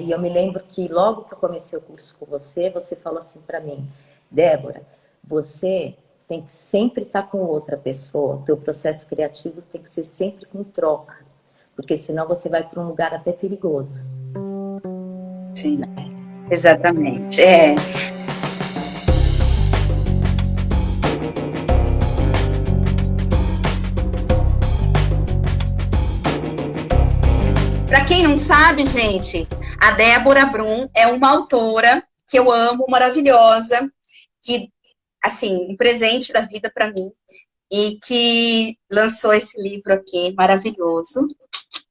E eu me lembro que logo que eu comecei o curso com você, você falou assim para mim, Débora, você tem que sempre estar com outra pessoa, o teu processo criativo tem que ser sempre com troca, porque senão você vai para um lugar até perigoso. Sim, exatamente. É. Para quem não sabe, gente, a Débora Brum é uma autora que eu amo, maravilhosa, que, assim, um presente da vida para mim, e que lançou esse livro aqui, maravilhoso.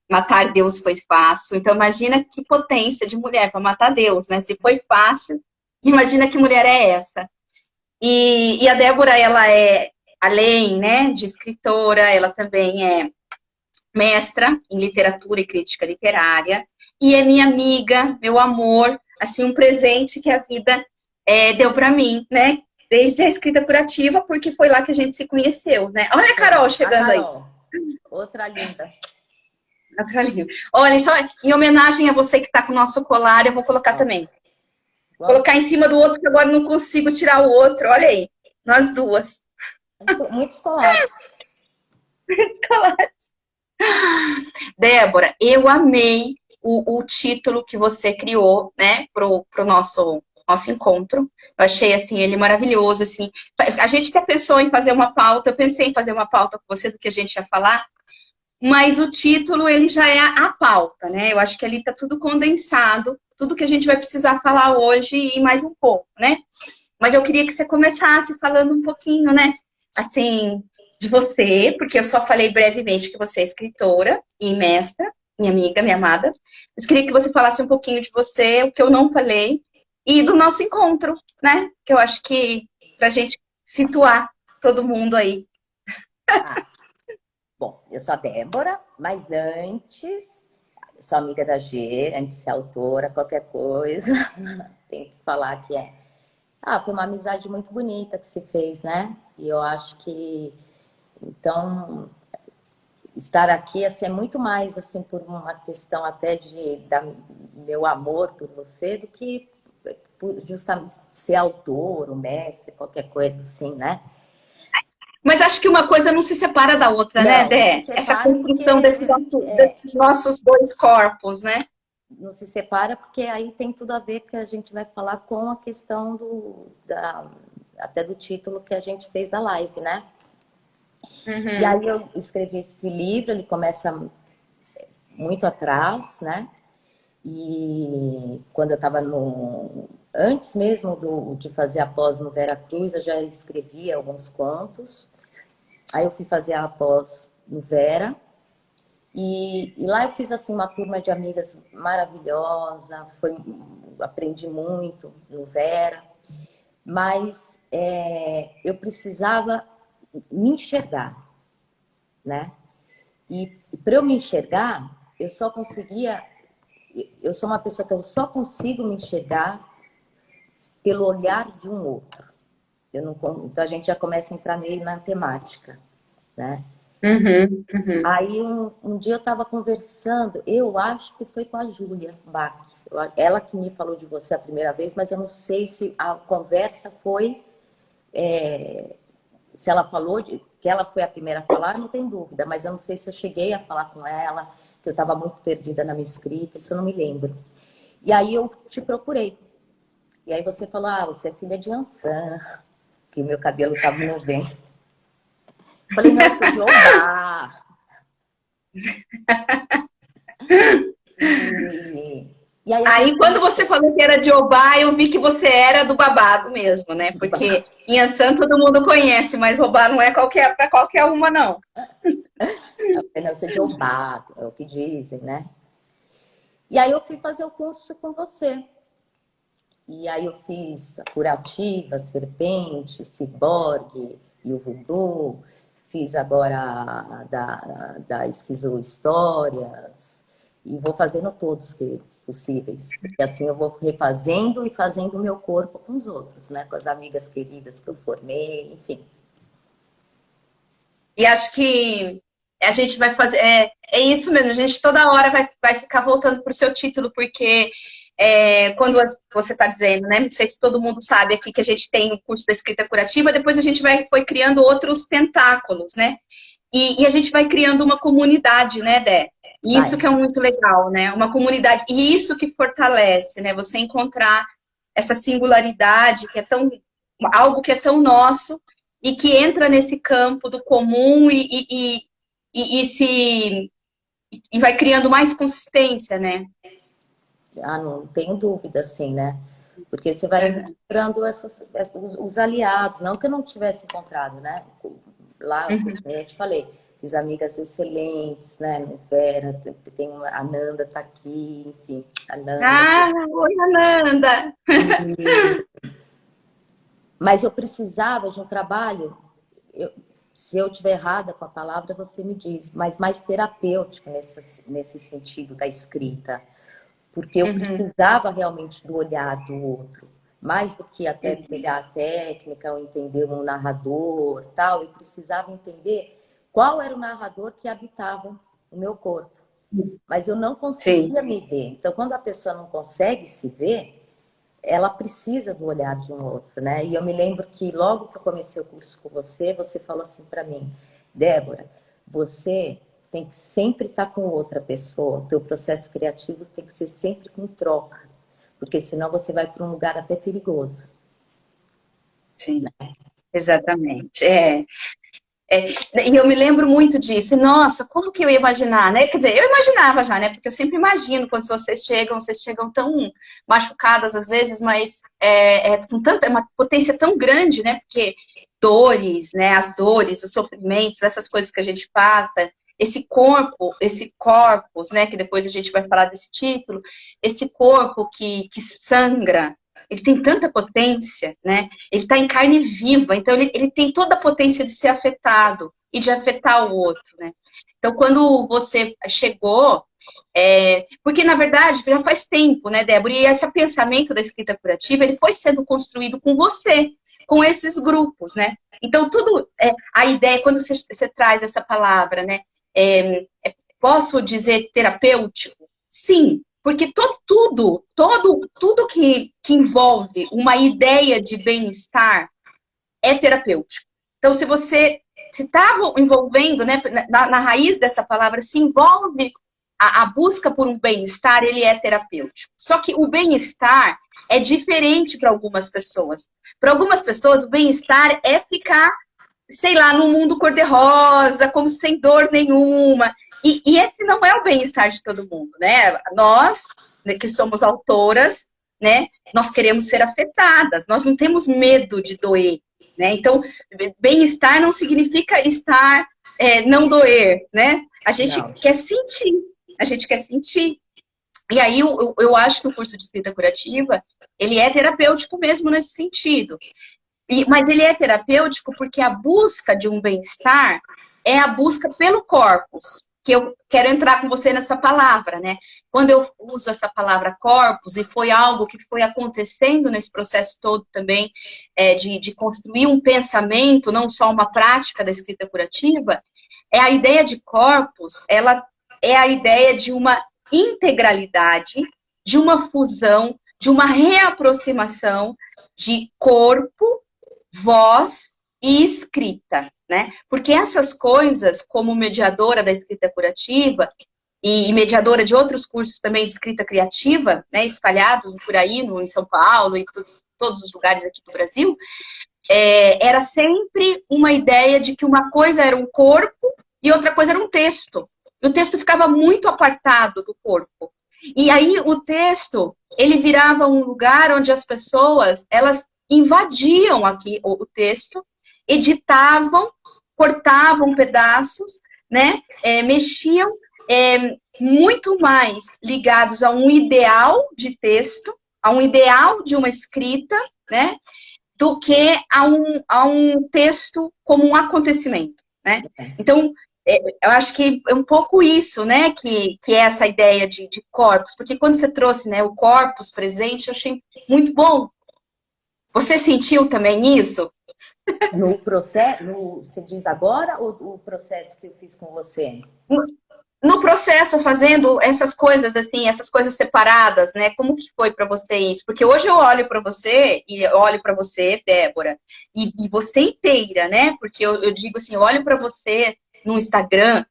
Matar Deus foi fácil. Então, imagina que potência de mulher para matar Deus, né? Se foi fácil, imagina que mulher é essa. E a Débora, ela é, além, né, de escritora, ela também é mestra em literatura e crítica literária, e é minha amiga, meu amor, assim, um presente que a vida deu para mim, né? Desde a escrita curativa, porque foi lá que a gente se conheceu, né? Olha a Carol A chegando aí. Carol, outra linda. Olha, só em homenagem a você que está com o nosso colar, eu vou colocar Ó, também. Colocar em cima do outro, que agora não consigo tirar o outro. Olha aí, nós duas. muitos colares. Débora, eu amei o título que você criou, né, pro nosso encontro. Eu achei, assim, ele maravilhoso, assim. A gente até pensou em fazer uma pauta, eu pensei em fazer uma pauta com você do que a gente ia falar, mas o título, ele já é a pauta, né? Eu acho que ali está tudo condensado, tudo que a gente vai precisar falar hoje e mais um pouco, né? Mas eu queria que você começasse falando um pouquinho, né? Assim, de você, porque eu só falei brevemente que você é escritora e mestra, minha amiga, minha amada. Mas queria que você falasse um pouquinho de você, o que eu não falei, e do nosso encontro, né? Que eu acho que pra gente situar todo mundo aí. Ah, bom, eu sou a Débora, mas antes, sou amiga da G, antes de ser autora, qualquer coisa, tem que falar que é. Ah, foi uma amizade muito bonita que se fez, né? E eu acho que, então, estar aqui assim, é muito mais assim por uma questão até da meu amor por você do que por justamente ser autor, ou mestre, qualquer coisa assim, né? Mas acho que uma coisa não se separa da outra, né, Não se Dé? Essa separa porque construção desses nossos dois corpos, né? não se separa porque aí tem tudo a ver que a gente vai falar com a questão até do título que a gente fez da live, né? E Uhum. aí eu escrevi esse livro, ele começa muito atrás, né? E quando eu estava no... Antes mesmo de fazer a pós no Veracruz, eu já escrevia alguns contos. Aí eu fui fazer a pós no Vera. E lá eu fiz assim uma turma de amigas maravilhosa, aprendi muito no Vera, mas eu precisava me enxergar, né? E para eu me enxergar, eu sou uma pessoa que eu só consigo me enxergar pelo olhar de um outro. Eu não, então a gente já começa a entrar meio na temática, né? Uhum, uhum. Aí um dia eu estava conversando, eu acho que foi com a Júlia Bach, ela que me falou de você a primeira vez, mas eu não sei se a conversa foi, se ela falou que ela foi a primeira a falar, não tem dúvida, mas eu não sei se eu cheguei a falar com ela, que eu estava muito perdida na minha escrita, isso eu não me lembro. E aí eu te procurei. E aí você falou, você é filha de Ansan, que o meu cabelo estava no vento. Falei, não, eu sou de Obá. E, e aí a gente Aí, quando começou. você falou que era de Obá, eu vi que você era do babado mesmo, né? Porque Inhaçã todo mundo conhece, mas Obá não é para qualquer uma, não. Eu sou de Obá, é o que dizem, né? E aí eu fui fazer o curso com você. E aí eu fiz a curativa, a serpente, o ciborgue e o voodoo. Fiz agora da esquizohistórias. E vou fazendo todos que possíveis. Porque assim eu vou refazendo e fazendo o meu corpo com os outros, né? Com as amigas queridas que eu formei, enfim. E acho que a gente vai fazer. É isso mesmo, a gente toda hora vai ficar voltando para o seu título, porque quando você está dizendo, né? Não sei se todo mundo sabe aqui que a gente tem o curso da escrita curativa, depois a gente foi criando outros tentáculos, né? E a gente vai criando uma comunidade, né, Dé? E isso que é muito legal, né? Uma comunidade, e isso que fortalece, né? Você encontrar essa singularidade que é algo que é tão nosso e que entra nesse campo do comum e vai criando mais consistência, né? Ah, não tenho dúvida, assim, né? Porque você vai encontrando os aliados, não que eu não tivesse encontrado, né? Lá, eu te falei, fiz amigas excelentes, né? No Vera, tem a Nanda tá aqui, enfim, a Nanda. Ah, oi, Ananda! Mas eu precisava de um trabalho, se eu estiver errada com a palavra, você me diz, mas mais terapêutico nesse sentido da escrita. Porque eu precisava realmente do olhar do outro. Mais do que até pegar a técnica ou entender um narrador, tal, eu precisava entender qual era o narrador que habitava o meu corpo. Mas eu não conseguia me ver. Então, quando a pessoa não consegue se ver, ela precisa do olhar de um outro, né? E eu me lembro que logo que eu comecei o curso com você, você falou assim para mim, Débora, você tem que sempre estar com outra pessoa, o teu processo criativo tem que ser sempre com troca, porque senão você vai para um lugar até perigoso. Sim, exatamente. E eu me lembro muito disso. Nossa, como que eu ia imaginar, né? Quer dizer, eu imaginava já, né? Porque eu sempre imagino quando vocês chegam tão machucadas às vezes, mas com uma potência tão grande, né? Porque dores, né? As dores, os sofrimentos, essas coisas que a gente passa, esse corpus, né? Que depois a gente vai falar desse título, esse corpo que sangra, ele tem tanta potência, né? Ele está em carne viva, então ele tem toda a potência de ser afetado e de afetar o outro, né? Então, quando você chegou, porque na verdade já faz tempo, né, Débora? E esse pensamento da escrita curativa, ele foi sendo construído com você, com esses grupos, né? Então, a ideia, quando você traz essa palavra, né? Posso dizer terapêutico? Sim. Porque tudo que envolve uma ideia de bem-estar é terapêutico. Então, se você se está envolvendo, né, na raiz dessa palavra, se envolve a busca por um bem-estar, ele é terapêutico. Só que o bem-estar é diferente para algumas pessoas. Para algumas pessoas, o bem-estar é ficar, sei lá, num mundo cor-de-rosa, como sem dor nenhuma. E esse não é o bem-estar de todo mundo, né? Nós, né, que somos autoras, né? Nós queremos ser afetadas, nós não temos medo de doer, né? Então, bem-estar não significa estar, não doer, né? A gente quer sentir. E aí, eu acho que o curso de escrita curativa, ele é terapêutico mesmo nesse sentido. Mas ele é terapêutico porque a busca de um bem-estar é a busca pelo corpus, que eu quero entrar com você nessa palavra, né? Quando eu uso essa palavra corpus, e foi algo que foi acontecendo nesse processo todo também, de construir um pensamento, não só uma prática da escrita curativa, a ideia de corpus, ela é a ideia de uma integralidade, de uma fusão, de uma reaproximação de corpo, voz e escrita, né? Porque essas coisas, como mediadora da escrita curativa e mediadora de outros cursos também de escrita criativa, né, espalhados por aí, em São Paulo e todos os lugares aqui do Brasil, era sempre uma ideia de que uma coisa era um corpo e outra coisa era um texto. E o texto ficava muito apartado do corpo. E aí o texto, ele virava um lugar onde as pessoas, elas invadiam aqui o texto, editavam, cortavam pedaços, né? Mexiam muito mais ligados a um ideal de texto, a um ideal de uma escrita, né? Do que a um texto como um acontecimento, né? Então, eu acho que é um pouco isso, né? Que é essa ideia de corpos, porque quando você trouxe, né, o corpus presente, eu achei muito bom. Você sentiu também isso? No processo, você diz agora ou o processo que eu fiz com você? no processo, fazendo essas coisas assim, essas coisas separadas, né? Como que foi para você isso? Porque hoje eu olho para você e olho para você, Débora, e você inteira, né? Porque eu digo assim, eu olho para você no Instagram,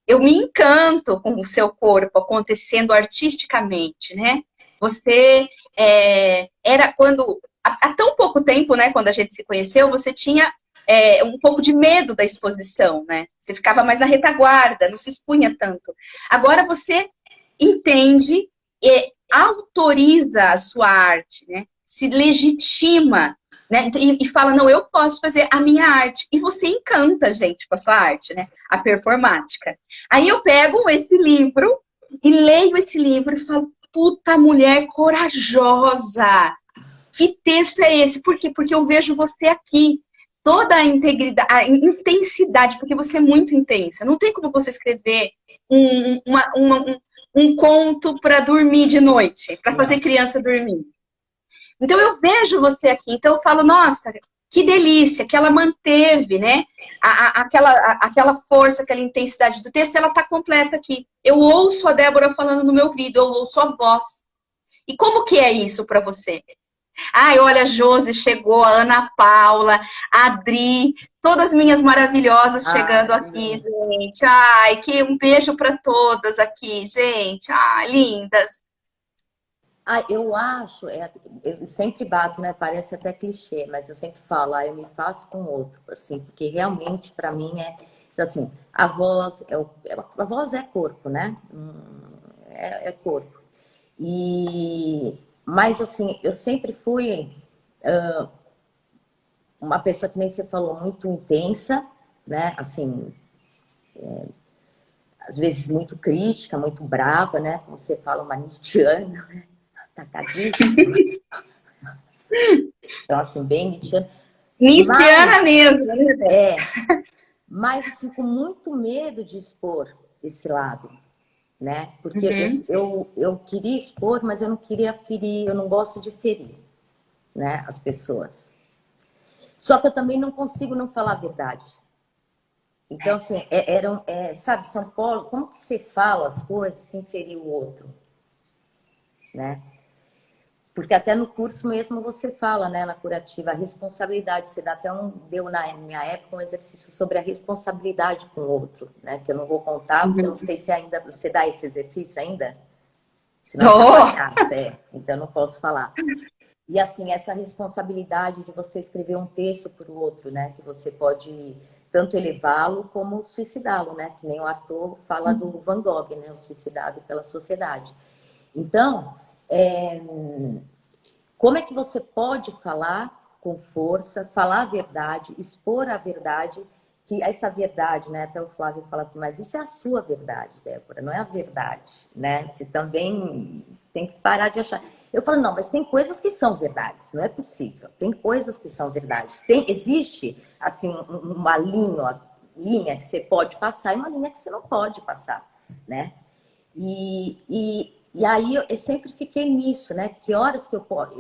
eu me encanto com o seu corpo acontecendo artisticamente, né? Você era quando há tão pouco tempo, né? Quando a gente se conheceu, você tinha um pouco de medo da exposição, né? Você ficava mais na retaguarda, não se expunha tanto. Agora você entende e autoriza a sua arte, né? Se legitima, né? E fala, não, eu posso fazer a minha arte. E você encanta a gente com a sua arte, né? A performática. Aí eu pego esse livro e leio esse livro e falo, puta mulher corajosa! Que texto é esse? Por quê? Porque eu vejo você aqui. Toda a integridade, a intensidade, porque você é muito intensa. Não tem como você escrever um conto para dormir de noite, para fazer Não. criança dormir. Então eu vejo você aqui, então eu falo, nossa, que delícia, que ela manteve, né? Aquela força, aquela intensidade do texto, ela está completa aqui. Eu ouço a Débora falando no meu ouvido, eu ouço a voz. E como que é isso para você? Ai, olha, a Josi chegou, a Ana Paula, a Adri, todas minhas maravilhosas chegando aqui, gente. Ai, que um beijo para todas aqui, gente. Ai, lindas. Eu acho, eu sempre bato, né? Parece até clichê, mas eu sempre falo, eu me faço com outro, assim, porque realmente para mim então, assim, a voz a voz é corpo, né? É corpo. Mas assim, eu sempre fui uma pessoa que nem você falou, muito intensa, né? Assim, às vezes muito crítica, muito brava, né? Como você fala, uma Nietzscheana, né? Atacadíssima. Então, assim, bem Nietzscheana. Nietzscheana mesmo, né? Mas assim, com muito medo de expor esse lado, né? Porque Uhum. eu queria expor, mas eu não queria ferir, eu não gosto de ferir, né? As pessoas. Só que eu também não consigo não falar a verdade. Então, assim, sabe, São Paulo, como que você fala as coisas sem ferir o outro, né? Porque até no curso mesmo você fala, né, na curativa, a responsabilidade, você dá até deu na minha época um exercício sobre a responsabilidade com o outro, né, que eu não vou contar, porque eu não sei se ainda, você dá esse exercício ainda? Senão atrapalhasse, então eu não posso falar. E assim, essa responsabilidade de você escrever um texto para o outro, né, que você pode tanto elevá-lo como suicidá-lo, né, que nem o Arthur fala do Van Gogh, né, o suicidado pela sociedade. Então, como é que você pode falar com força, falar a verdade, expor a verdade, que essa verdade, né? Até o Flávio fala assim, mas isso é a sua verdade, Débora, não é a verdade, né? Você também tem que parar de achar. Eu falo, não, mas tem coisas que são verdades, não é possível. Tem coisas que são verdades. Existe, assim, uma linha que você pode passar e uma linha que você não pode passar, né? E aí eu sempre fiquei nisso, né? Que horas que eu posso.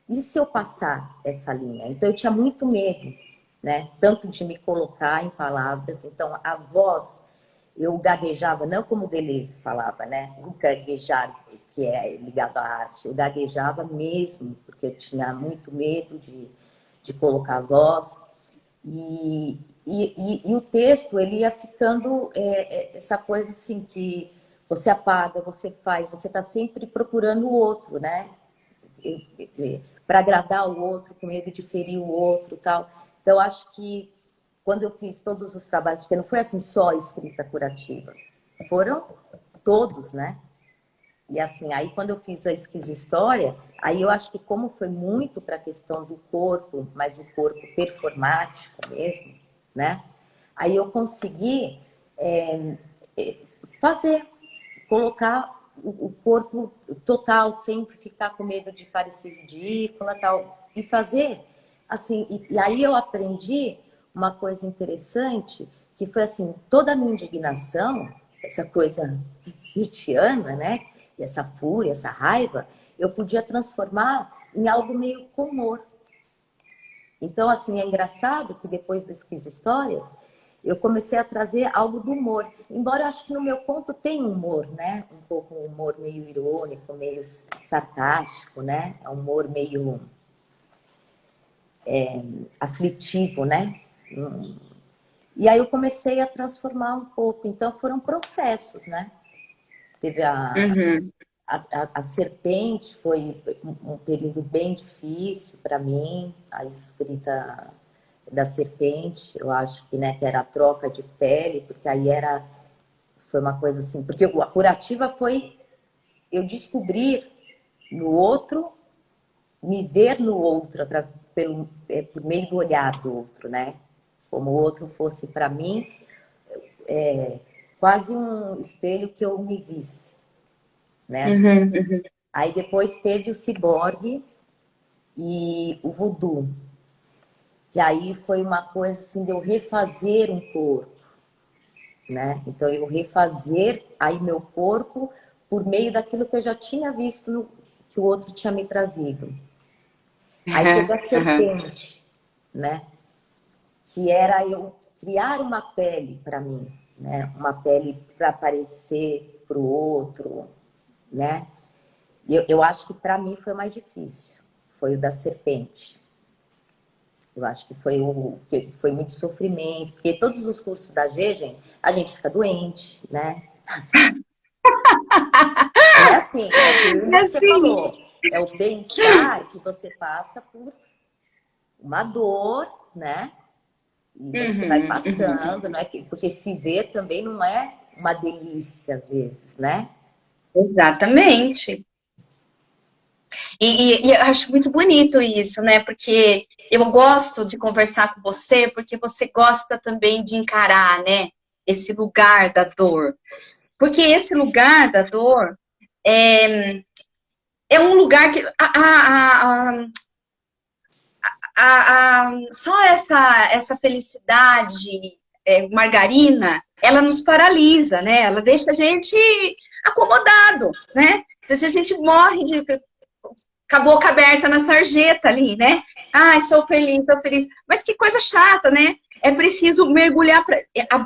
E se eu passar essa linha? Então eu tinha muito medo, né? Tanto de me colocar em palavras. Então a voz, eu gaguejava, não como o Deleuze falava, né? O gaguejar, que é ligado à arte. Eu gaguejava mesmo, porque eu tinha muito medo de colocar a voz. E o texto, ele ia ficando essa coisa assim que você apaga, você faz, você está sempre procurando o outro, né? Para agradar o outro, com medo de ferir o outro, tal. Então, acho que quando eu fiz todos os trabalhos, porque não foi assim só escrita curativa, foram todos, né? E assim, aí quando eu fiz a esquizohistória, aí eu acho que como foi muito para a questão do corpo, mas o corpo performático mesmo, né? Aí eu consegui fazer, colocar o corpo total, sem ficar com medo de parecer ridícula, tal, e fazer assim. E aí eu aprendi uma coisa interessante, que foi assim, toda a minha indignação, essa coisa haitiana, né? E essa fúria, essa raiva, eu podia transformar em algo meio com humor. Então, assim, é engraçado que depois das 15 histórias, eu comecei a trazer algo do humor. Embora eu acho que no meu conto tem humor, né? Um pouco um humor meio irônico, meio sarcástico, né? É um humor meio aflitivo, né? E aí eu comecei a transformar um pouco. Então foram processos, né? Teve Uhum. a serpente, foi um período bem difícil para mim, a escrita da serpente, eu acho que, né, que era a troca de pele, porque aí foi uma coisa assim, porque a curativa foi eu descobrir no outro, me ver no outro, por meio do olhar do outro, né? Como o outro fosse para mim quase um espelho que eu me visse, né? Uhum, uhum. Aí depois teve o ciborgue e o voodoo, que aí foi uma coisa assim de eu refazer um corpo, né? Então eu refazer aí meu corpo por meio daquilo que eu já tinha visto que o outro tinha me trazido. Aí teve Uhum, a uhum. serpente, né? Que era eu criar uma pele para mim, né? Uma pele para aparecer para o outro, né? Eu acho que para mim foi mais difícil, foi o da serpente. Eu acho que foi muito sofrimento, porque todos os cursos da G, gente, a gente fica doente, né? Não é assim, é aquilo que você Assim. falou, é o bem-estar que você passa por uma dor, né? E você vai Uhum, uhum. passando, não é? Porque se ver também não é uma delícia às vezes, né? Exatamente. E eu acho muito bonito isso, né? Porque eu gosto de conversar com você, porque você gosta também de encarar, né? Esse lugar da dor. Porque esse lugar da dor é um lugar que só essa felicidade margarina, ela nos paralisa, né? Ela deixa a gente acomodado, né? Então, se a gente morre com a boca aberta na sarjeta ali, né? Ai, sou feliz, sou feliz. Mas que coisa chata, né? É preciso mergulhar,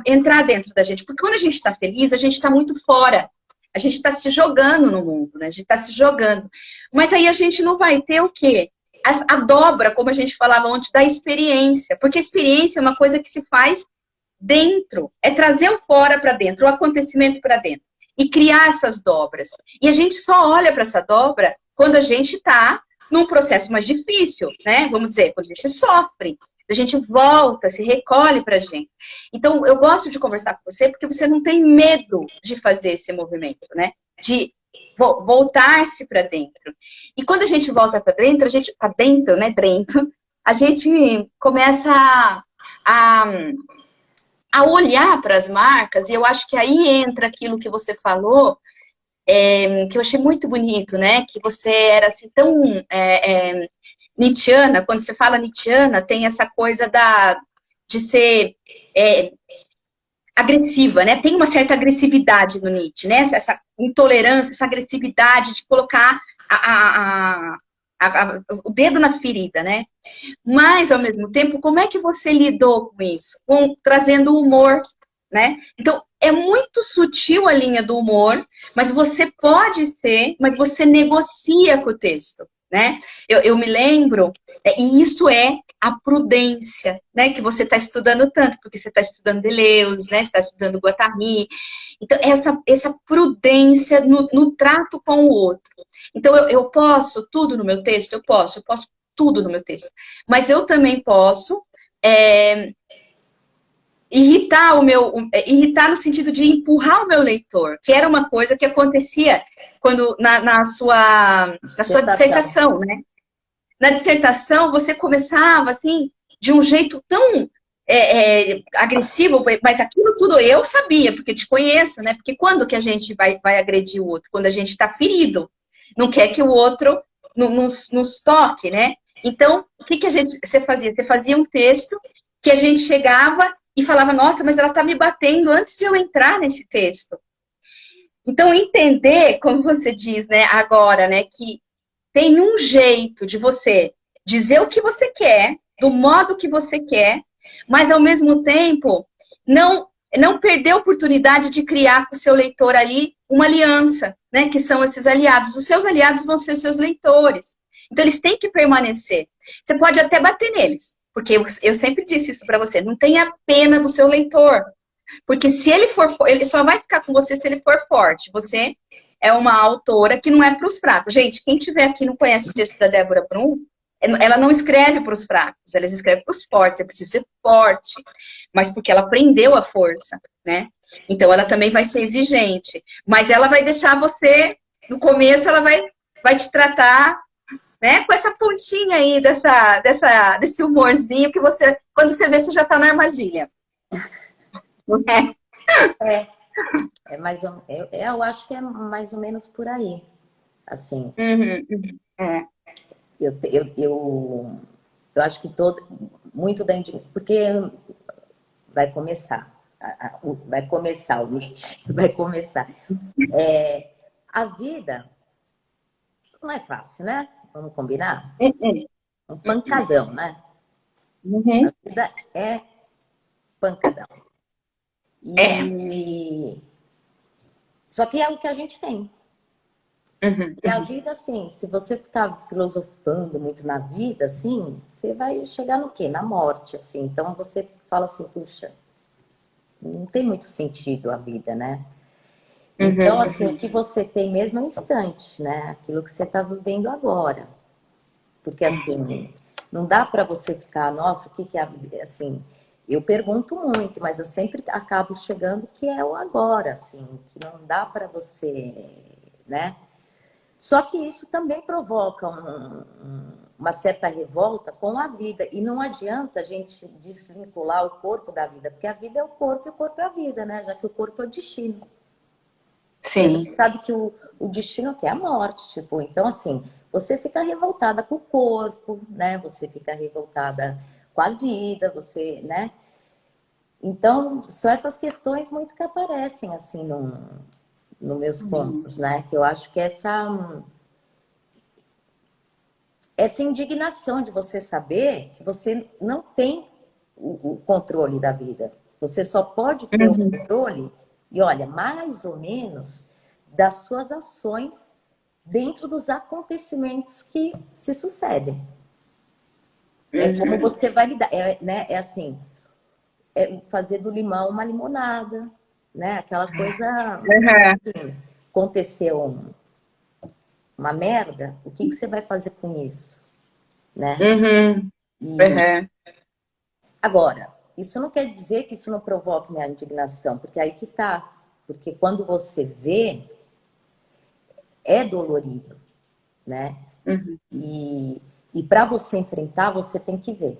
entrar dentro da gente. Porque quando a gente está feliz, a gente está muito fora. A gente está se jogando no mundo, né? A gente está se jogando. Mas aí a gente não vai ter o quê? A dobra, como a gente falava ontem, da experiência. Porque a experiência é uma coisa que se faz dentro. É trazer o fora para dentro, o acontecimento para dentro. E criar essas dobras. E a gente só olha para essa dobra quando a gente está num processo mais difícil, né? Vamos dizer, quando a gente sofre, a gente volta, se recolhe para a gente. Então, eu gosto de conversar com você porque você não tem medo de fazer esse movimento, né? De voltar-se para dentro. E quando a gente volta para dentro, né? Dentro, a gente começa a olhar para as marcas, e eu acho que aí entra aquilo que você falou, que eu achei muito bonito, né? Que você era assim tão Nietzscheana. Quando você fala Nietzscheana, tem essa coisa de ser agressiva, né? Tem uma certa agressividade no Nietzsche, né? Essa intolerância, essa agressividade de colocar o dedo na ferida, né? Mas, ao mesmo tempo, como é que você lidou com isso? Trazendo humor, né? Então, é muito sutil a linha do humor, mas você pode ser, mas você negocia com o texto, né? Eu me lembro, e isso é a prudência, né? Que você está estudando tanto, porque você está estudando Deleuze, né? Você está estudando Guattari. Então, essa prudência no trato com o outro. Então, eu posso tudo no meu texto? Eu posso tudo no meu texto. Mas eu também posso irritar no sentido de empurrar o meu leitor, que era uma coisa que acontecia quando na sua dissertação, né? Na dissertação, você começava assim, de um jeito tão agressivo, mas aquilo tudo eu sabia, porque te conheço, né? Porque quando que a gente vai agredir o outro? Quando a gente está ferido, não quer que o outro nos toque, né? Então, o que você fazia? Você fazia um texto que a gente chegava e falava, nossa, mas ela está me batendo antes de eu entrar nesse texto. Então, entender, como você diz, né, agora, né, que tem um jeito de você dizer o que você quer, do modo que você quer, mas, ao mesmo tempo, não perder a oportunidade de criar com o seu leitor ali uma aliança, né? Que são esses aliados. Os seus aliados vão ser os seus leitores. Então, eles têm que permanecer. Você pode até bater neles, porque eu sempre disse isso para você, não tenha pena do seu leitor. Porque se ele ele só vai ficar com você se ele for forte. Você é uma autora que não é para os fracos. Gente, quem tiver aqui não conhece o texto da Débora Brum, ela não escreve para os fracos, ela escreve para os fortes. É preciso ser forte, mas porque ela aprendeu a força, né? Então ela também vai ser exigente, mas ela vai deixar você, no começo ela vai te tratar, né, com essa pontinha aí desse humorzinho que você, quando você vê, você já está na armadilha. Eu acho que é mais ou menos por aí, assim. Eu acho que muito da indignação, porque vai começar o Nietzsche, vai começar. A vida não é fácil, né? Vamos combinar? Um pancadão, né? A vida é pancadão. Só que é o que a gente tem. E a vida, assim, se você ficar filosofando muito na vida, assim, você vai chegar no quê? Na morte, assim. Então você fala assim, puxa, não tem muito sentido a vida, né? Então, assim, o que você tem mesmo é um instante, né? Aquilo que você está vivendo agora. Porque, assim, não dá para você ficar, nossa, o que é a vida? Assim, eu pergunto muito, mas eu sempre acabo chegando que é o agora, assim, que não dá para você, né? Só que isso também provoca uma certa revolta com a vida. E não adianta a gente desvincular o corpo da vida, porque a vida é o corpo e o corpo é a vida, né? Já que o corpo é o destino. Sim. A gente sabe que o destino é a morte, tipo, então assim, você fica revoltada com o corpo, né? Você fica revoltada com a vida, você, né? Então, são essas questões muito que aparecem, assim, nos meus contos, né? Que eu acho que essa indignação de você saber que você não tem o controle da vida. Você só pode ter o controle, e olha, mais ou menos, das suas ações dentro dos acontecimentos que se sucedem. É como você vai lidar, né? É assim, fazer do limão uma limonada, né? Aquela coisa, assim, aconteceu uma merda, o que você vai fazer com isso, né? Agora, isso não quer dizer que isso não provoque minha indignação, porque aí que tá. Porque quando você vê, é dolorido, né? E para você enfrentar, você tem que ver.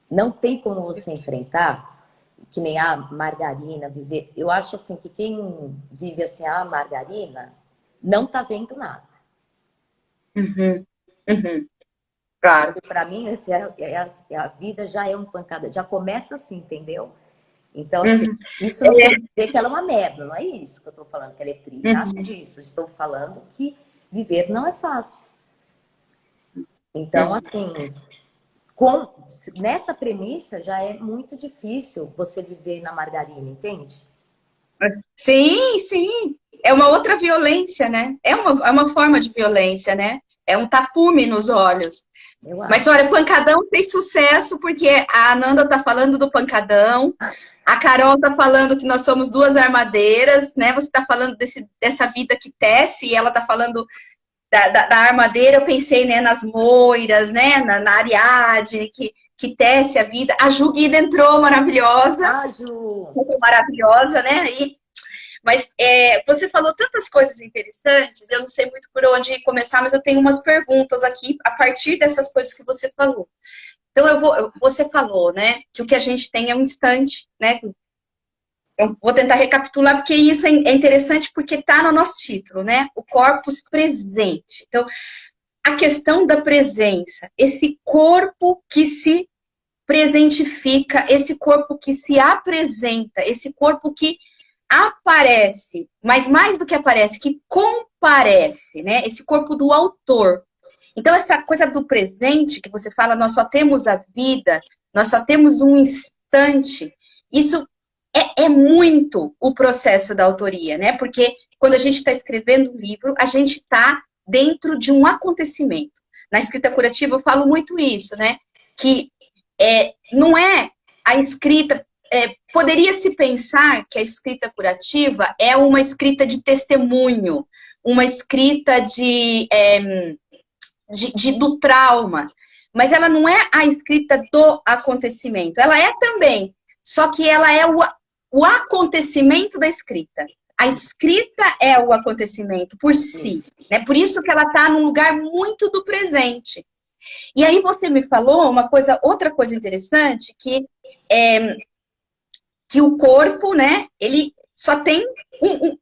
Não tem como você enfrentar, que nem a margarina, viver. Eu acho assim que quem vive assim, a margarina, não tá vendo nada. Claro. Para mim, a vida já é um pancada, já começa assim, entendeu? Então, assim, isso não quer dizer que ela é uma merda, não é isso que eu estou falando, que ela é triste, nada disso. Estou falando que viver não é fácil. Então, assim, nessa premissa já é muito difícil você viver na margarina, entende? Sim, sim. É uma outra violência, né? É uma forma de violência, né? É um tapume nos olhos. Mas olha, Pancadão fez sucesso porque a Ananda tá falando do Pancadão, a Carol tá falando que nós somos duas armadeiras, né? Você tá falando dessa vida que tece e ela tá falando da armadeira. Eu pensei, né, nas moiras, né? Na Ariadne, que tece a vida. A Ju Guida entrou maravilhosa. Ah, Ju! Maravilhosa, né? Mas você falou tantas coisas interessantes, eu não sei muito por onde começar, mas eu tenho umas perguntas aqui a partir dessas coisas que você falou. Então, você falou, né, que o que a gente tem é um instante, né? Eu vou tentar recapitular, porque isso é interessante, porque está no nosso título, né? O corpus presente. Então, a questão da presença, esse corpo que se presentifica, esse corpo que se apresenta, esse corpo que aparece, mas mais do que aparece, que comparece, né? Esse corpo do autor. Então, essa coisa do presente, que você fala, nós só temos a vida, nós só temos um instante, isso é muito o processo da autoria, né? Porque quando a gente está escrevendo um livro, a gente está dentro de um acontecimento. Na escrita curativa eu falo muito isso, né? Que não é a escrita... poderia se pensar que a escrita curativa é uma escrita de testemunho, uma escrita do trauma, mas ela não é a escrita do acontecimento, ela é também, só que ela é o acontecimento da escrita. A escrita é o acontecimento por si, né? Por isso que ela está num lugar muito do presente. E aí você me falou outra coisa interessante, que o corpo, né, ele só tem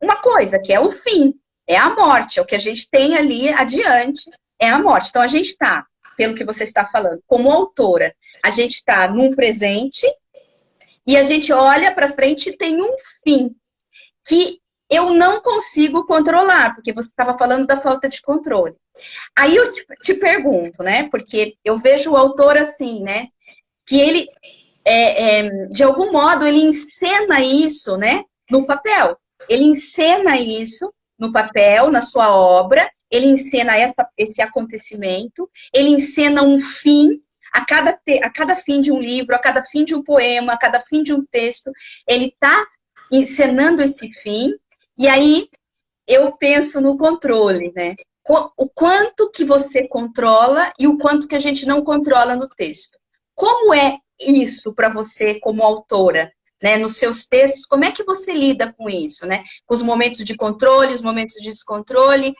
uma coisa, que é o fim, é a morte, é o que a gente tem ali adiante, é a morte. Então a gente está, pelo que você está falando, como autora, a gente está num presente e a gente olha para frente e tem um fim que eu não consigo controlar, porque você estava falando da falta de controle. Aí eu te pergunto, né, porque eu vejo o autor assim, né, que ele, de algum modo, ele encena isso, né, no papel. Ele encena isso no papel, na sua obra, ele encena esse acontecimento, ele encena um fim, a cada fim de um livro, a cada fim de um poema, a cada fim de um texto, ele está encenando esse fim, e aí eu penso no controle, né? O quanto que você controla e o quanto que a gente não controla no texto. Como é isso para você como autora, né? Nos seus textos, como é que você lida com isso, né? Com os momentos de controle, os momentos de descontrole,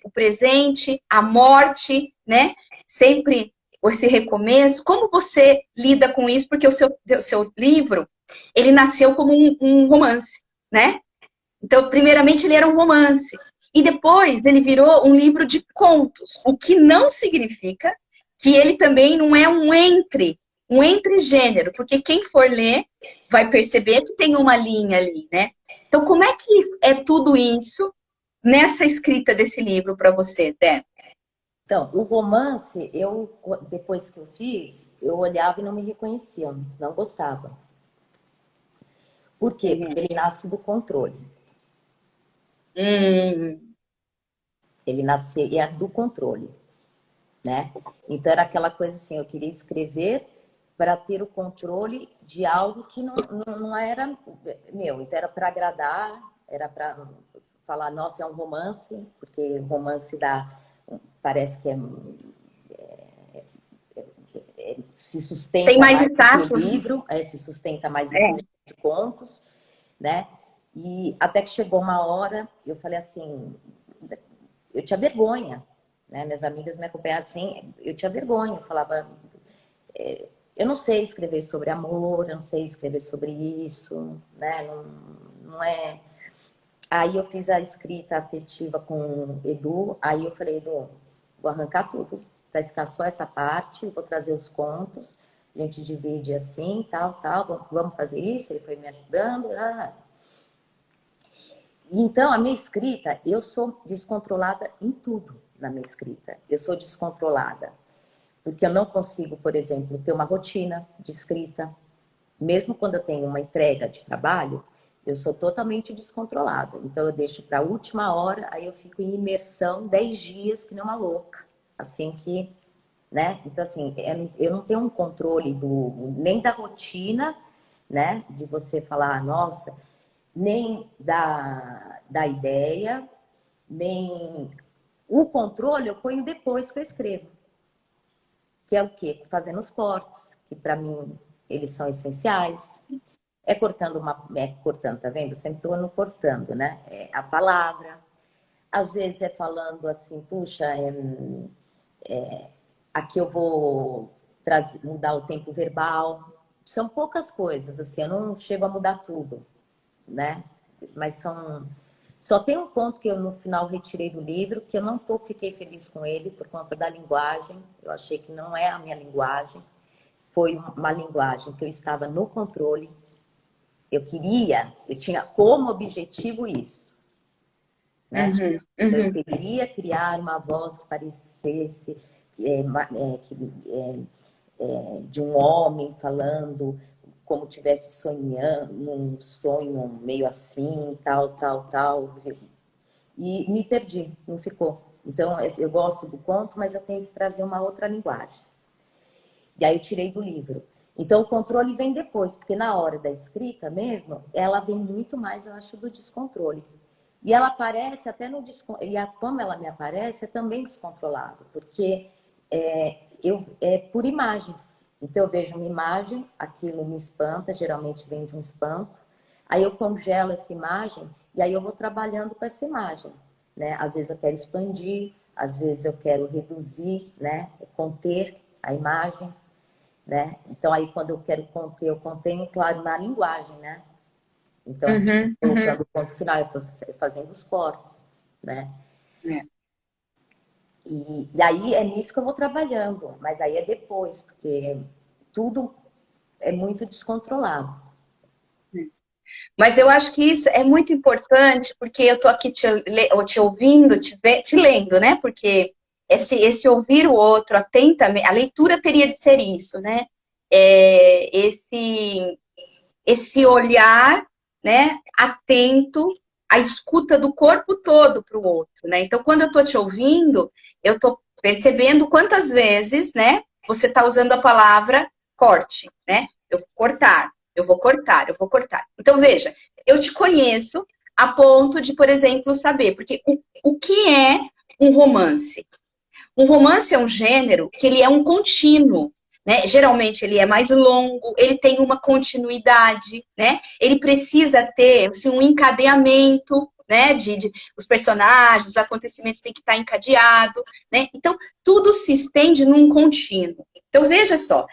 o presente, a morte, né? Sempre esse recomeço. Como você lida com isso? Porque o seu livro, ele nasceu como um romance, né? Então, primeiramente, ele era um romance. E depois, ele virou um livro de contos. O que não significa que ele também não é um entre-gênero. Porque quem for ler vai perceber que tem uma linha ali, né? Então, como é que é tudo isso nessa escrita desse livro para você, Dé? Então, o romance, depois que eu fiz, eu olhava e não me reconhecia, não gostava. Por quê? Porque ele nasce do controle. Ele nascia do controle, né? Então era aquela coisa assim, eu queria escrever para ter o controle de algo que não era meu. Então era para agradar, era para falar, nossa, é um romance, porque romance parece que se sustenta tem mais do que o status, livro, se sustenta mais do que de contos, né? E até que chegou uma hora, eu falei assim, eu tinha vergonha, né? Minhas amigas me acompanhavam assim, eu tinha vergonha, eu falava, eu não sei escrever sobre amor, eu não sei escrever sobre isso, né? Não é... Aí eu fiz a escrita afetiva com o Edu, aí eu falei, Edu, vou arrancar tudo, vai ficar só essa parte, vou trazer os contos, a gente divide assim, tal, vamos fazer isso, ele foi me ajudando, Então, a minha escrita, eu sou descontrolada em tudo na minha escrita. Eu sou descontrolada. Porque eu não consigo, por exemplo, ter uma rotina de escrita. Mesmo quando eu tenho uma entrega de trabalho, eu sou totalmente descontrolada. Então, eu deixo para a última hora, aí eu fico em imersão 10 dias, que nem uma louca. Assim que, né? Então, assim, eu não tenho um controle nem da rotina, né? De você falar, nossa... nem da ideia, nem o controle eu ponho depois que eu escrevo. Que é o quê? Fazendo os cortes, que para mim eles são essenciais. Cortando, tá vendo? Eu sempre estou no cortando, né? A palavra. Às vezes é falando assim, puxa, aqui eu vou mudar o tempo verbal. São poucas coisas, assim, eu não chego a mudar tudo, né? Mas só tem um ponto que eu no final retirei do livro, que eu não fiquei feliz com ele por conta da linguagem. Eu achei que não é a minha linguagem. Foi uma linguagem que eu estava no controle. Eu tinha como objetivo isso, né? Então, eu queria criar uma voz que parecesse de um homem falando como tivesse sonhando, um sonho meio assim, tal. E me perdi, não ficou. Então, eu gosto do conto, mas eu tenho que trazer uma outra linguagem. E aí eu tirei do livro. Então, o controle vem depois, porque na hora da escrita mesmo, ela vem muito mais, eu acho, do descontrole. E ela aparece até no descontrole. E como ela me aparece, é também descontrolado, porque é por imagens. Então, eu vejo uma imagem, aquilo me espanta, geralmente vem de um espanto. Aí eu congelo essa imagem e aí eu vou trabalhando com essa imagem, né? Às vezes eu quero expandir, às vezes eu quero reduzir, né? Conter a imagem, né? Então, aí quando eu quero conter, eu contenho, claro, na linguagem, né? Então, assim, colocando o ponto final, eu fazendo os cortes, né? É. E aí é nisso que eu vou trabalhando, mas aí é depois, porque tudo é muito descontrolado. Mas eu acho que isso é muito importante, porque eu tô aqui te ouvindo, te lendo, né? Porque esse ouvir o outro atentamente, a leitura teria de ser isso, né? Esse olhar, né, atento, a escuta do corpo todo para o outro, né? Então, quando eu tô te ouvindo, eu tô percebendo quantas vezes, né, você tá usando a palavra corte, né? Eu vou cortar, eu vou cortar, eu vou cortar. Então, veja, eu te conheço a ponto de, por exemplo, saber, porque o que é um romance? Um romance é um gênero que ele é um contínuo, né? Geralmente ele é mais longo, ele tem uma continuidade, né? Ele precisa ter assim, um encadeamento, né? Os personagens, os acontecimentos têm que estar encadeado, né? Então, tudo se estende num contínuo. Então, veja só,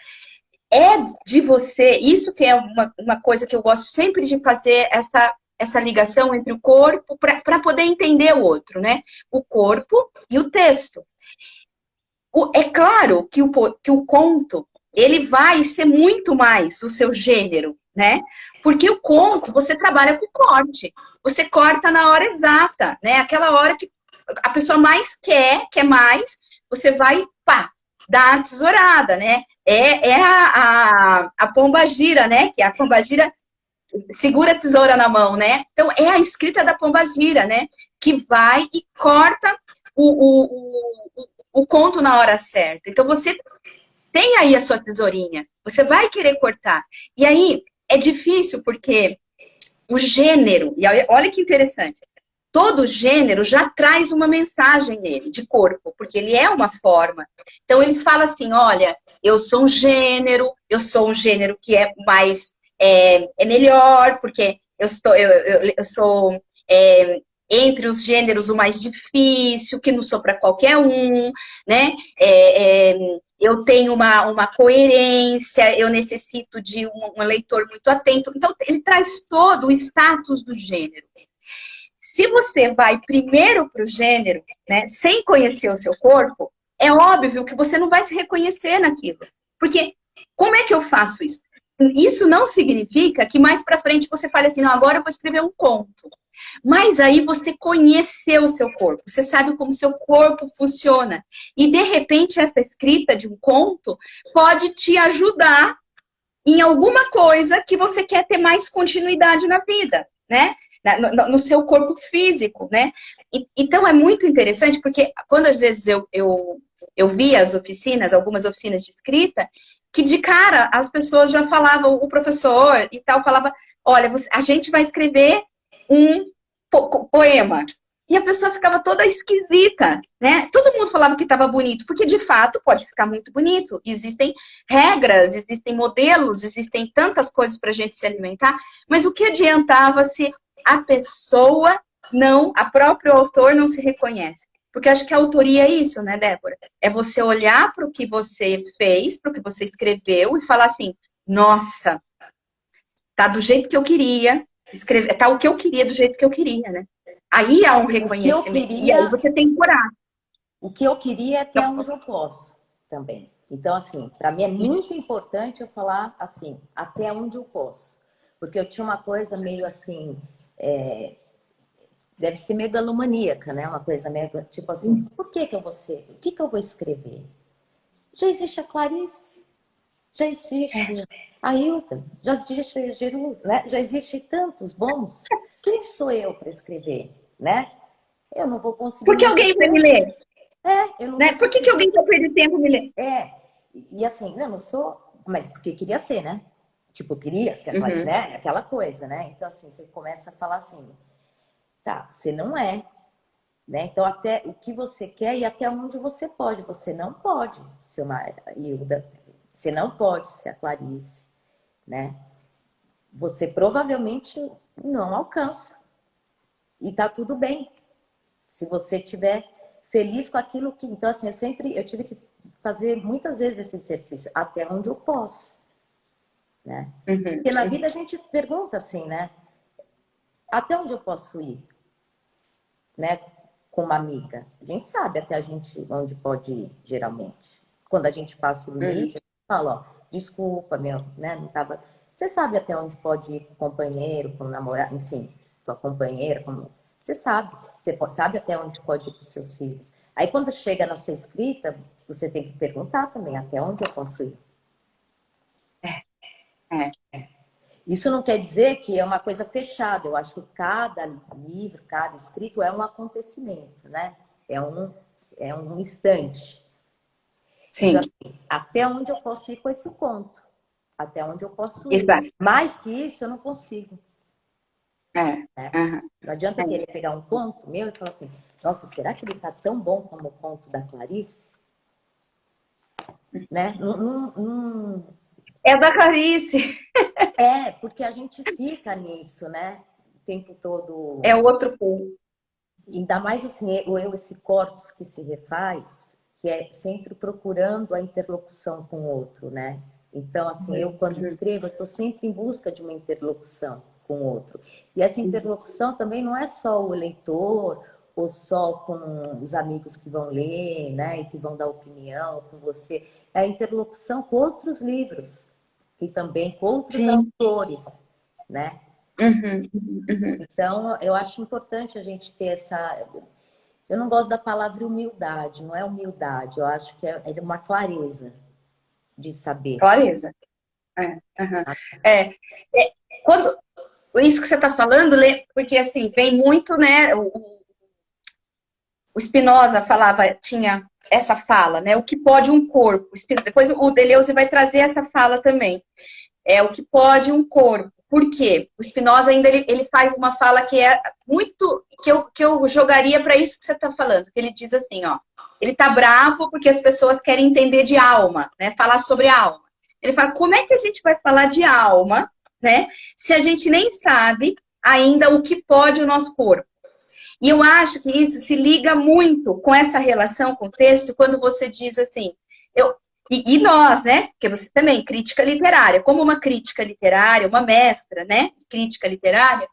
é de você, isso que é uma coisa que eu gosto sempre de fazer, essa ligação entre o corpo, para poder entender o outro, né? O corpo e o texto. É claro que o conto, ele vai ser muito mais o seu gênero, né? Porque o conto, você trabalha com corte. Você corta na hora exata, né? Aquela hora que a pessoa mais quer mais, você vai, pá, dar a tesourada, né? É a pombagira, né? Que a pombagira segura a tesoura na mão, né? Então, é a escrita da pombagira, né? Que vai e corta o conto na hora certa. Então, você tem aí a sua tesourinha, você vai querer cortar. E aí, é difícil porque o gênero, e olha que interessante, todo gênero já traz uma mensagem nele, de corpo, porque ele é uma forma. Então, ele fala assim, olha, eu sou um gênero que é mais, é melhor, porque eu sou entre os gêneros o mais difícil, que não sou para qualquer um, né? Eu tenho uma coerência, eu necessito de um leitor muito atento. Então, ele traz todo o status do gênero. Se você vai primeiro para o gênero, né, sem conhecer o seu corpo, é óbvio que você não vai se reconhecer naquilo. Porque como é que eu faço isso? Isso não significa que mais para frente você fale assim, não, agora eu vou escrever um conto. Mas aí você conheceu o seu corpo, você sabe como o seu corpo funciona. E, de repente, essa escrita de um conto pode te ajudar em alguma coisa que você quer ter mais continuidade na vida, né? No seu corpo físico, né? Então, é muito interessante, porque quando às vezes eu via as oficinas, algumas oficinas de escrita, que de cara as pessoas já falavam, o professor e tal, falava, olha, a gente vai escrever um poema. E a pessoa ficava toda esquisita, né? Todo mundo falava que estava bonito, porque de fato pode ficar muito bonito. Existem regras, existem modelos, existem tantas coisas para a gente se alimentar, mas o que adiantava se a pessoa não, a próprio autor não se reconhece? Porque acho que a autoria é isso, né, Débora? É você olhar para o que você fez, para o que você escreveu e falar assim, nossa, tá do jeito que eu queria, tá o que eu queria do jeito que eu queria, né? Aí há um reconhecimento. E aí você tem coragem. O que eu queria é até onde eu posso também. Então, assim, para mim é muito importante eu falar assim, até onde eu posso. Porque eu tinha uma coisa meio assim, deve ser megalomaníaca, né? Uma coisa meio, tipo assim, por que eu vou ser? O que eu vou escrever? Já existe a Clarice. Já existe a Hilda, já existe Jerusalém, né? Já existe tantos bons. Quem sou eu para escrever, né? Eu não vou conseguir Por que ler alguém vai me tanto. ler? Eu não Né? vou Por que conseguir. alguém vai perder tempo me ler? E assim, eu não sou, mas porque queria ser, né? Tipo, queria ser, Uhum. né? Aquela coisa, né? Então, assim, você começa a falar assim, tá, você não é, né? Então, até o que você quer e até onde você pode. Você não pode ser uma Hilda, você não pode ser a Clarice, né? Você provavelmente não alcança. E tá tudo bem. Se você estiver feliz com aquilo que... Então, assim, eu tive que fazer muitas vezes esse exercício, até onde eu posso, né? Uhum. Porque na vida a gente pergunta assim, né? Até onde eu posso ir, né? Com uma amiga. A gente sabe até onde pode ir, geralmente. Quando a gente passa o Uhum. limite, a gente fala, ó, desculpa, meu, né? Não tava... Você sabe até onde pode ir com o companheiro, com o namorado, enfim, com a companheira, com... Você sabe. Sabe até onde pode ir com os seus filhos. Aí, quando chega na sua escrita, você tem que perguntar também até onde eu posso ir. É. Isso não quer dizer que é uma coisa fechada. Eu acho que cada livro, cada escrito é um acontecimento, né? É um instante. Então, Sim, assim, até onde eu posso ir com esse conto? Até onde eu posso ir? exato. Mais que isso, eu não consigo. É. Né? Uhum. Não adianta eu É. querer pegar um conto meu e falar assim, nossa, será que ele está tão bom como o conto da Clarice? Né? É da Clarice. Porque a gente fica nisso, né? O tempo todo. É outro povo. Ainda mais assim, esse corpus que se refaz, que é sempre procurando a interlocução com o outro, né? Então, assim, eu quando Uhum. escrevo, eu estou sempre em busca de uma interlocução com o outro. E essa interlocução também não é só o leitor, ou só com os amigos que vão ler, né? E que vão dar opinião com você. É a interlocução com outros livros, e também com outros Sim. autores, né? Uhum. Uhum. Então, eu acho importante a gente ter essa... Eu não gosto da palavra humildade, não é humildade, eu acho que é uma clareza de saber. Clareza. É. Uhum. É. Quando, isso que você está falando, porque assim, vem muito, né? O Spinoza falava, tinha essa fala, né? O que pode um corpo. Depois o Deleuze vai trazer essa fala também. É o que pode um corpo. Por quê? O Spinoza ainda ele faz uma fala que é muito que eu jogaria para isso que você está falando. Que ele diz assim, ó, ele está bravo porque as pessoas querem entender de alma, né? Falar sobre a alma. Ele fala, como é que a gente vai falar de alma, né? Se a gente nem sabe ainda o que pode o nosso corpo. E eu acho que isso se liga muito com essa relação com o texto, quando você diz assim, e nós, né? Porque você também, crítica literária, como uma crítica literária, uma mestra, né? Crítica literária,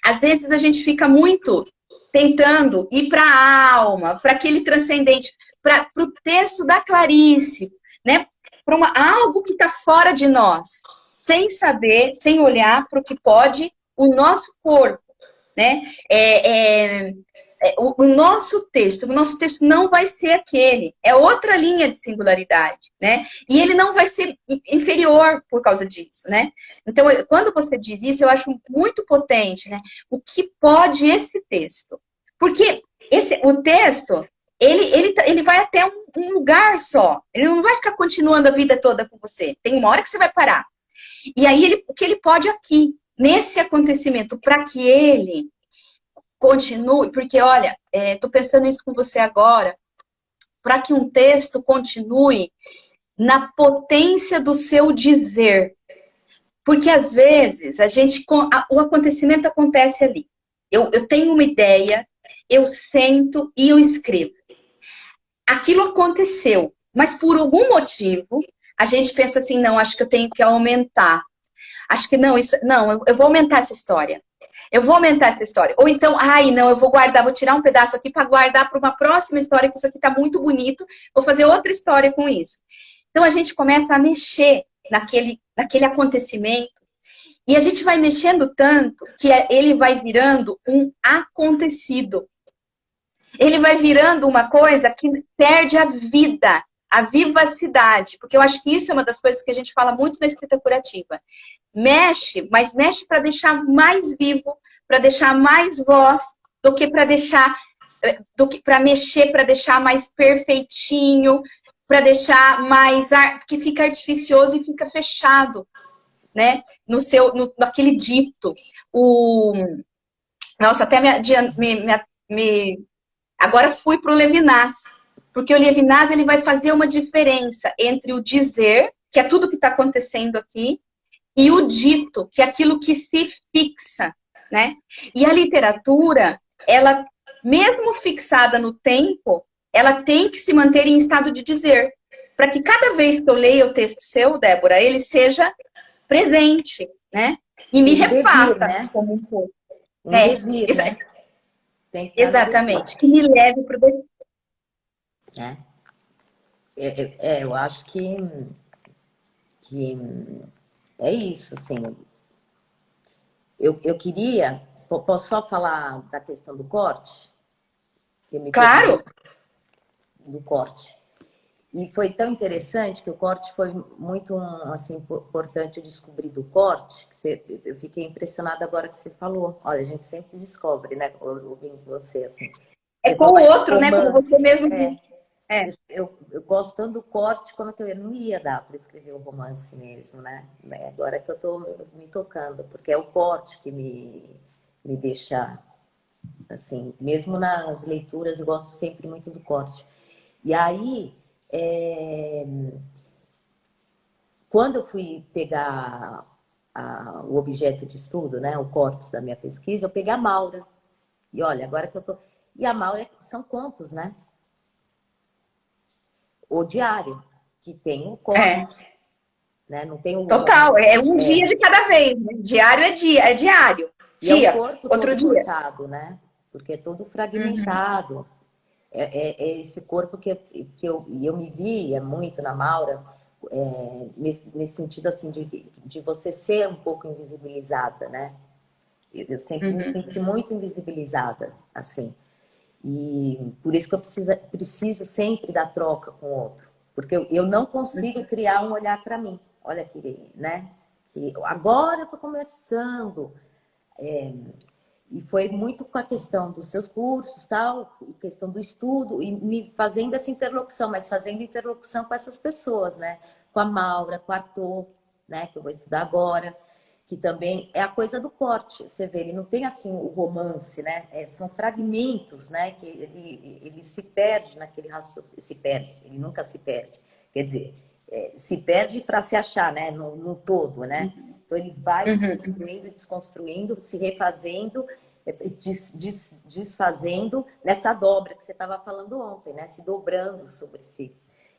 às vezes a gente fica muito tentando ir para a alma, para aquele transcendente, para o texto da Clarice, né? Para algo que está fora de nós, sem saber, sem olhar para o que pode o nosso corpo, né? O nosso texto não vai ser aquele, é outra linha de singularidade, né? E ele não vai ser inferior por causa disso, né? Então, quando você diz isso, eu acho muito potente, né? O que pode esse texto? Porque o texto, ele vai até um lugar só, ele não vai ficar continuando a vida toda com você, tem uma hora que você vai parar. E aí, o que ele pode aqui, nesse acontecimento, para que ele continue, porque olha, tô pensando isso com você agora, para que um texto continue na potência do seu dizer. Porque às vezes o acontecimento acontece ali. Eu tenho uma ideia, eu sento e eu escrevo. Aquilo aconteceu, mas por algum motivo a gente pensa assim, não, acho que eu tenho que aumentar. Acho que não, eu vou aumentar essa história. Eu vou aumentar essa história. Ou então, não, eu vou guardar, vou tirar um pedaço aqui para guardar para uma próxima história, que isso aqui está muito bonito, vou fazer outra história com isso. Então, a gente começa a mexer naquele acontecimento, e a gente vai mexendo tanto que ele vai virando um acontecido. Ele vai virando uma coisa que perde a vida. a vivacidade, porque eu acho que isso é uma das coisas que a gente fala muito na escrita curativa. Mexe, mas mexe para deixar mais vivo, para deixar mais voz, do que para deixar, para mexer, para deixar mais perfeitinho, para deixar mais, que fica artificioso e fica fechado, né? Naquele dito. Nossa, até agora fui para o Levinas, porque o Levinas ele vai fazer uma diferença entre o dizer, que é tudo que está acontecendo aqui, e o dito, que é aquilo que se fixa, né? E a literatura, ela, mesmo fixada no tempo, ela tem que se manter em estado de dizer, para que cada vez que eu leia o texto seu, Débora, ele seja presente, né? E me refaça, né? como um pouco. Um devir, né? Tem que exatamente, que me leve para o devir. Eu acho que é isso, assim. Eu queria... Posso só falar da questão do corte? Claro! Do corte. E foi tão interessante que o corte foi muito, assim, importante eu descobrir do corte, que eu fiquei impressionada agora que você falou. Olha, a gente sempre descobre, né, ouvindo você, assim. É com o outro, né, como você mesmo disse. Eu gosto tanto do corte, como que eu não ia dar para escrever um romance mesmo, né? Agora que eu tô me tocando, porque é o corte que me deixa, assim, mesmo nas leituras, eu gosto sempre muito do corte. E aí, quando eu fui pegar o objeto de estudo, né, o corpus da minha pesquisa, eu peguei a Maura. E olha, agora que eu tô... E a Maura são contos, né? O diário, que tem o corte. Né? Não tem Total, é um dia de cada vez. Né? Diário é diário. Dia, é o corpo outro todo dia. Cortado, né? Porque é todo fragmentado. Uhum. É esse corpo que eu me via muito na Maura, nesse sentido assim de você ser um pouco invisibilizada, né? Eu sempre me senti muito invisibilizada, assim. E por isso que eu preciso sempre da troca com o outro. Porque eu não consigo criar um olhar para mim. Olha que, né? Que agora eu estou começando. E foi muito com a questão dos seus cursos, tal, questão do estudo, e me fazendo essa interlocução, mas fazendo interlocução com essas pessoas, né? Com a Maura, com o Arthur, né? Que eu vou estudar agora, que também é a coisa do corte. Você vê, ele não tem assim o romance, né? São fragmentos, né? Que ele se perde naquele raciocínio, se perde, ele nunca se perde. Quer dizer, se perde para se achar, né? No todo, né? Então ele vai desconstruindo, se refazendo, desfazendo nessa dobra que você estava falando ontem, né? Se dobrando sobre si.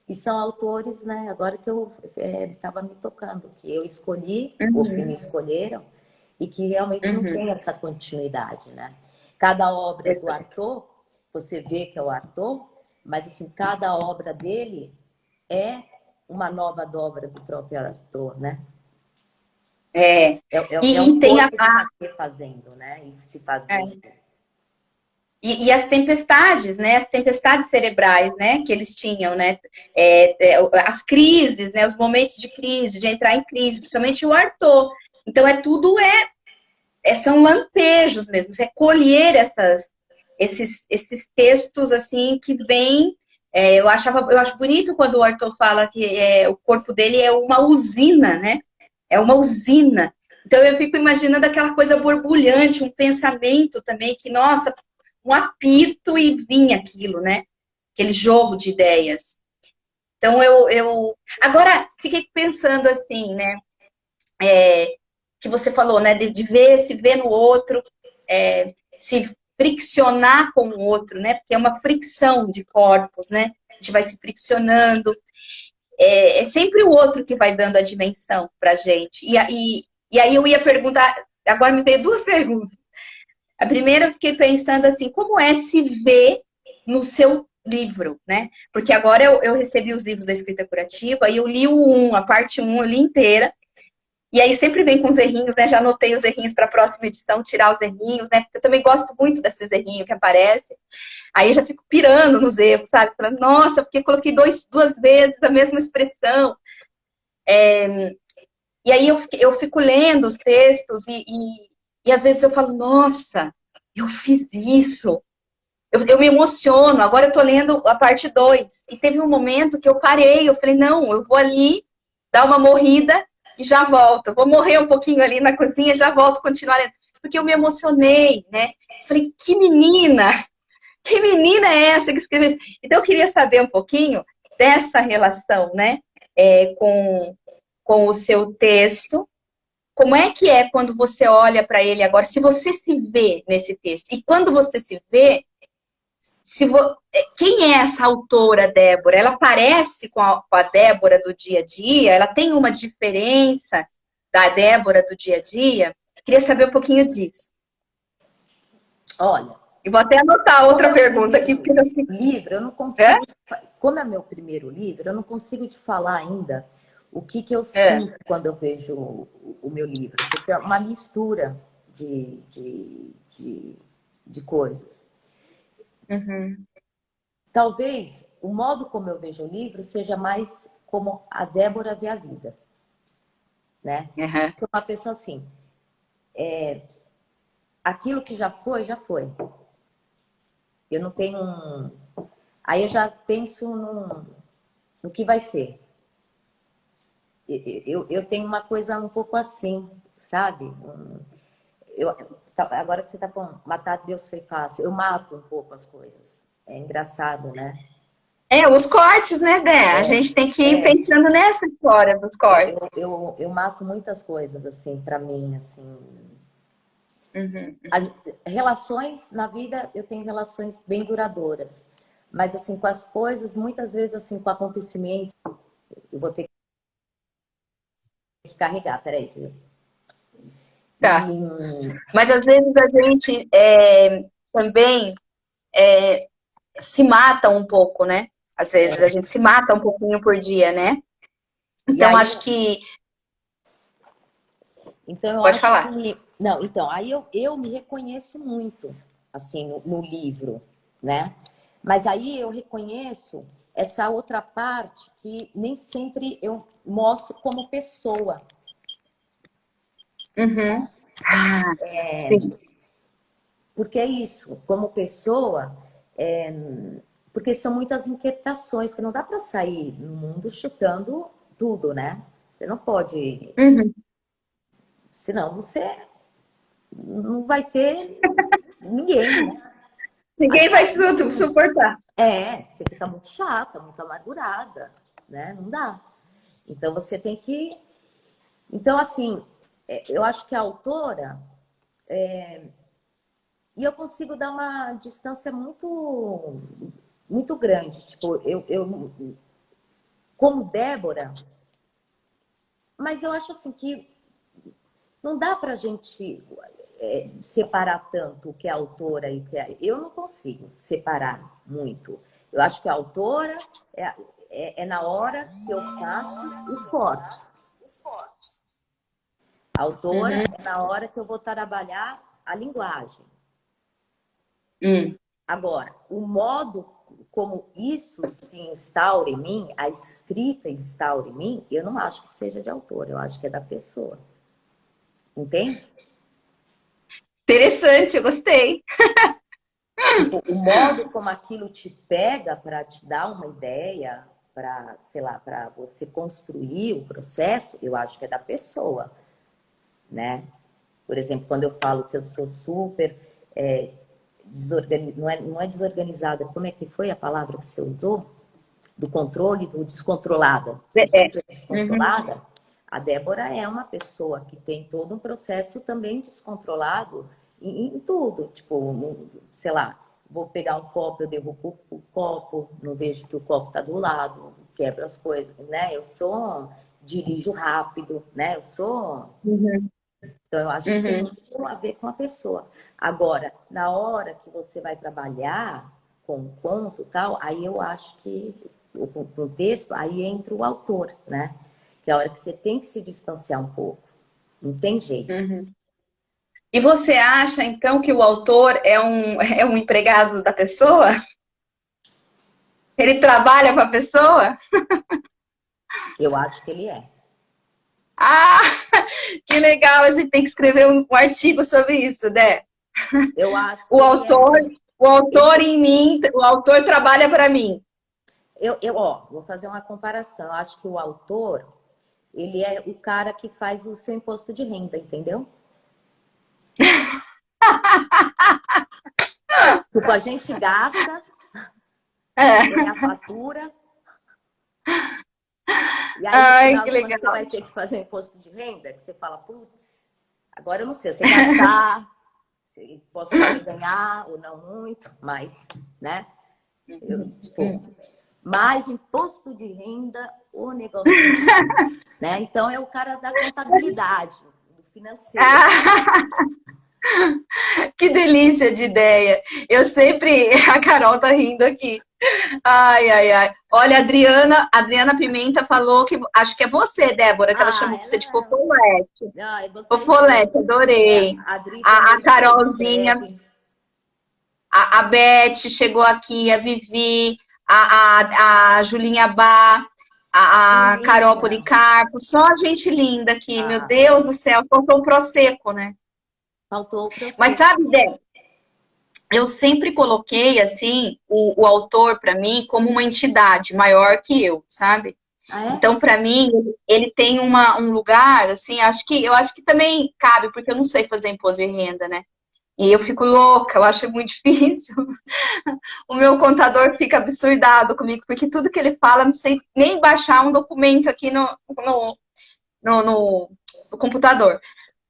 E são autores, né? Agora que eu estava me tocando, que eu escolhi, ou que me escolheram, e que realmente não tem essa continuidade, né? Cada obra do Arthur, você vê que é o Arthur, mas assim, cada obra dele é uma nova dobra do próprio Arthur, né? Um tem corpo que está refazendo, né? E se fazendo. E as tempestades, né? As tempestades cerebrais, né? Que eles tinham, né? As crises, né? Os momentos de crise, de entrar em crise, principalmente o Arthur. Então, são lampejos mesmo. Você colher esses textos, assim, que vêm... eu acho bonito quando o Arthur fala que o corpo dele é uma usina, né? É uma usina. Então, eu fico imaginando aquela coisa borbulhante, um pensamento também que, nossa, um apito e vinha aquilo, né? Aquele jogo de ideias. Então, Agora, fiquei pensando assim, né? Que você falou, né? De ver, se ver no outro, se friccionar com o outro, né? Porque é uma fricção de corpos, né? A gente vai se friccionando. É sempre o outro que vai dando a dimensão pra gente. E aí eu ia perguntar, agora me veio duas perguntas. A primeira eu fiquei pensando assim, como é se ver no seu livro, né? Porque agora eu recebi os livros da escrita curativa e eu li a parte 1, eu li inteira. E aí sempre vem com os errinhos, né? Já anotei os errinhos para a próxima edição, tirar os errinhos, né? Eu também gosto muito desses errinhos que aparecem. Aí eu já fico pirando nos erros, sabe? Falando, nossa, porque coloquei duas vezes a mesma expressão. E aí eu fico lendo os textos e às vezes eu falo, nossa, eu fiz isso. Eu me emociono. Agora eu tô lendo a parte 2. E teve um momento que eu parei, eu falei, não, eu vou ali dar uma morrida e já volto. Eu vou morrer um pouquinho ali na cozinha, já volto, continuar lendo. Porque eu me emocionei, né? Falei, que menina é essa que escreveu isso? Então eu queria saber um pouquinho dessa relação, né? Com o seu texto. Como é que é quando você olha para ele agora? Se você se vê nesse texto. E quando você se vê, quem é essa autora, Débora? Ela parece com a Débora do dia a dia? Ela tem uma diferença da Débora do dia a dia? Queria saber um pouquinho disso. Olha, e vou até anotar outra pergunta aqui. Porque livro, eu não consigo... Como é meu primeiro livro, eu não consigo te falar ainda o que eu sinto quando eu vejo o meu livro. Porque é uma mistura de coisas. Uhum. Talvez o modo como eu vejo o livro seja mais como a Débora vê a vida, né? Uhum. Sou uma pessoa assim, aquilo que já foi, já foi. Eu não tenho Aí eu já penso no que vai ser. Eu tenho uma coisa um pouco assim, sabe? Agora que você está falando, matar Deus foi fácil. Eu mato um pouco as coisas. É engraçado, né? Os cortes, né, Dé? A gente tem que ir pensando nessa história dos cortes. Eu mato muitas coisas, assim, para mim, assim. Uhum. Relações, na vida, eu tenho relações bem duradouras. Mas, assim, com as coisas, muitas vezes, assim, com acontecimentos, eu vou ter que carregar, peraí. Tá. Mas, às vezes, a gente também se mata um pouco, né? Às vezes, a gente se mata um pouquinho por dia, né? Então, acho que... Então, eu Pode acho falar. que... Não, então, aí eu me reconheço muito, assim, no livro, né? Mas aí eu reconheço essa outra parte que nem sempre eu mostro como pessoa. Uhum. Porque é isso, como pessoa, porque são muitas inquietações que não dá para sair no mundo chutando tudo, né? Você não pode... Uhum. Senão você não vai ter ninguém, né? Ninguém vai suportar. Você fica muito chata, muito amargurada, né? Não dá. Então você tem que... Então, assim, eu acho que a autora... E eu consigo dar uma distância muito, muito grande. Tipo, eu como Débora, mas eu acho assim que não dá pra gente separar tanto o que é autora e o que é... Eu não consigo separar muito. Eu acho que a autora é na hora que eu faço os cortes. A autora é na hora que eu vou trabalhar a linguagem. Agora, o modo como isso se instaura em mim, a escrita instaura em mim, eu não acho que seja de autor, eu acho que é da pessoa. Entende? Interessante, eu gostei. Tipo, o modo como aquilo te pega para te dar uma ideia, para, sei lá, para você construir o processo, eu acho que é da pessoa, né? Por exemplo, quando eu falo que eu sou super não é desorganizada, como é que foi a palavra que você usou? Do controle, do descontrolada. Super descontrolada. A Débora é uma pessoa que tem todo um processo também descontrolado em tudo. Tipo, sei lá, vou pegar um copo, eu derrubo o copo, não vejo que o copo está do lado, quebro as coisas, né? Dirijo rápido, né? Então, eu acho que tem muito a ver com a pessoa. Agora, na hora que você vai trabalhar com o conto e tal, aí eu acho que o texto, aí entra o autor, né? Que é a hora que você tem que se distanciar um pouco. Não tem jeito. Uhum. E você acha, então, que o autor é um empregado da pessoa? Ele trabalha para a pessoa? Eu acho que ele é. Ah, que legal! A gente tem que escrever um artigo sobre isso, né? Eu acho O que ele é. autor, o autor Ele, em mim, o autor trabalha para mim. ó, vou fazer uma comparação. Eu acho que o autor, ele é o cara que faz o seu imposto de renda, entendeu? Tipo, a gente gasta, tem a fatura, e aí no Ai, que final, quando legal. você vai ter que fazer o imposto de renda, que você fala, putz, agora eu não sei, eu sei gastar, posso saber ganhar ou não muito, mas, né? Tipo, mas imposto de renda, o negócio é difícil, né? Então é o cara da contabilidade, do financeiro. Que delícia de ideia. Eu sempre. A Carol tá rindo aqui. Ai, ai, ai. Olha, a Adriana Pimenta falou que. Acho que é você, Débora, que ela chamou você de Fofolete. Vocês Fofolete, adorei. a Adri A também Carolzinha, escreve. a Beth chegou aqui, a Vivi, a Julinha Bá, a Carol Menina. Policarpo. Só gente linda aqui. Meu Ah, Deus do céu, faltou um Prosecco, né? faltou para Mas você. sabe, Débora? Eu sempre coloquei assim o autor para mim como uma entidade maior que eu, sabe? Ah, é? Então, para mim, ele tem um lugar assim, eu acho que também cabe, porque eu não sei fazer imposto de renda, né? E eu fico louca, eu acho muito difícil. O meu contador fica absurdado comigo, porque tudo que ele fala, eu não sei nem baixar um documento aqui no computador.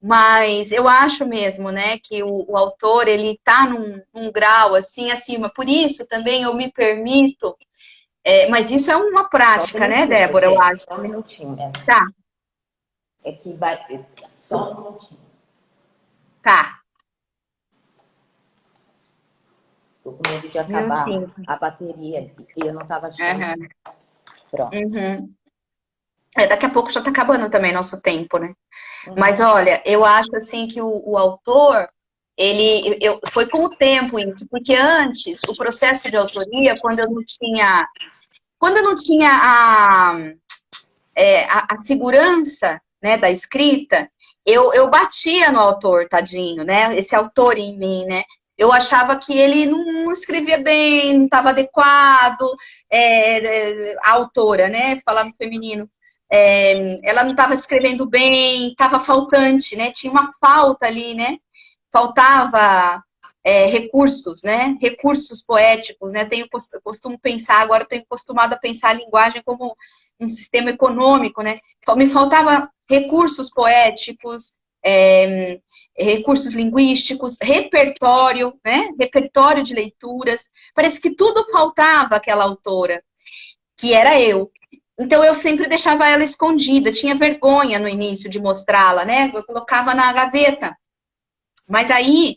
Mas eu acho mesmo, né, que o autor, ele tá num grau, assim, acima. Por isso, também, eu me permito... mas isso é uma Só um prática, né, minutinho, Débora, eu gente. acho. Só um minutinho. Tá, É que vai. Só um minutinho. tá. Tô com medo de acabar Minutinho. a bateria e eu não tava achando. Uhum. Pronto. Uhum. Daqui a pouco já tá acabando também nosso tempo, né? Uhum. Mas olha, eu acho assim que o autor, foi com o tempo isso, porque antes, o processo de autoria, quando eu não tinha a segurança, né, da escrita, eu batia no autor, tadinho, né? Esse autor em mim, né? Eu achava que ele não escrevia bem, não estava adequado, a autora, né? Falar no feminino. Ela não estava escrevendo bem, estava faltante, né? Tinha uma falta ali, né? Faltava recursos, né? Recursos poéticos, né? Costumo pensar, agora tenho acostumado a pensar a linguagem como um sistema econômico, né? Me faltava recursos poéticos, recursos linguísticos, repertório, né? Repertório de leituras. Parece que tudo faltava àquela autora, que era eu. Então, eu sempre deixava ela escondida, tinha vergonha no início de mostrá-la, né? Eu colocava na gaveta. Mas aí,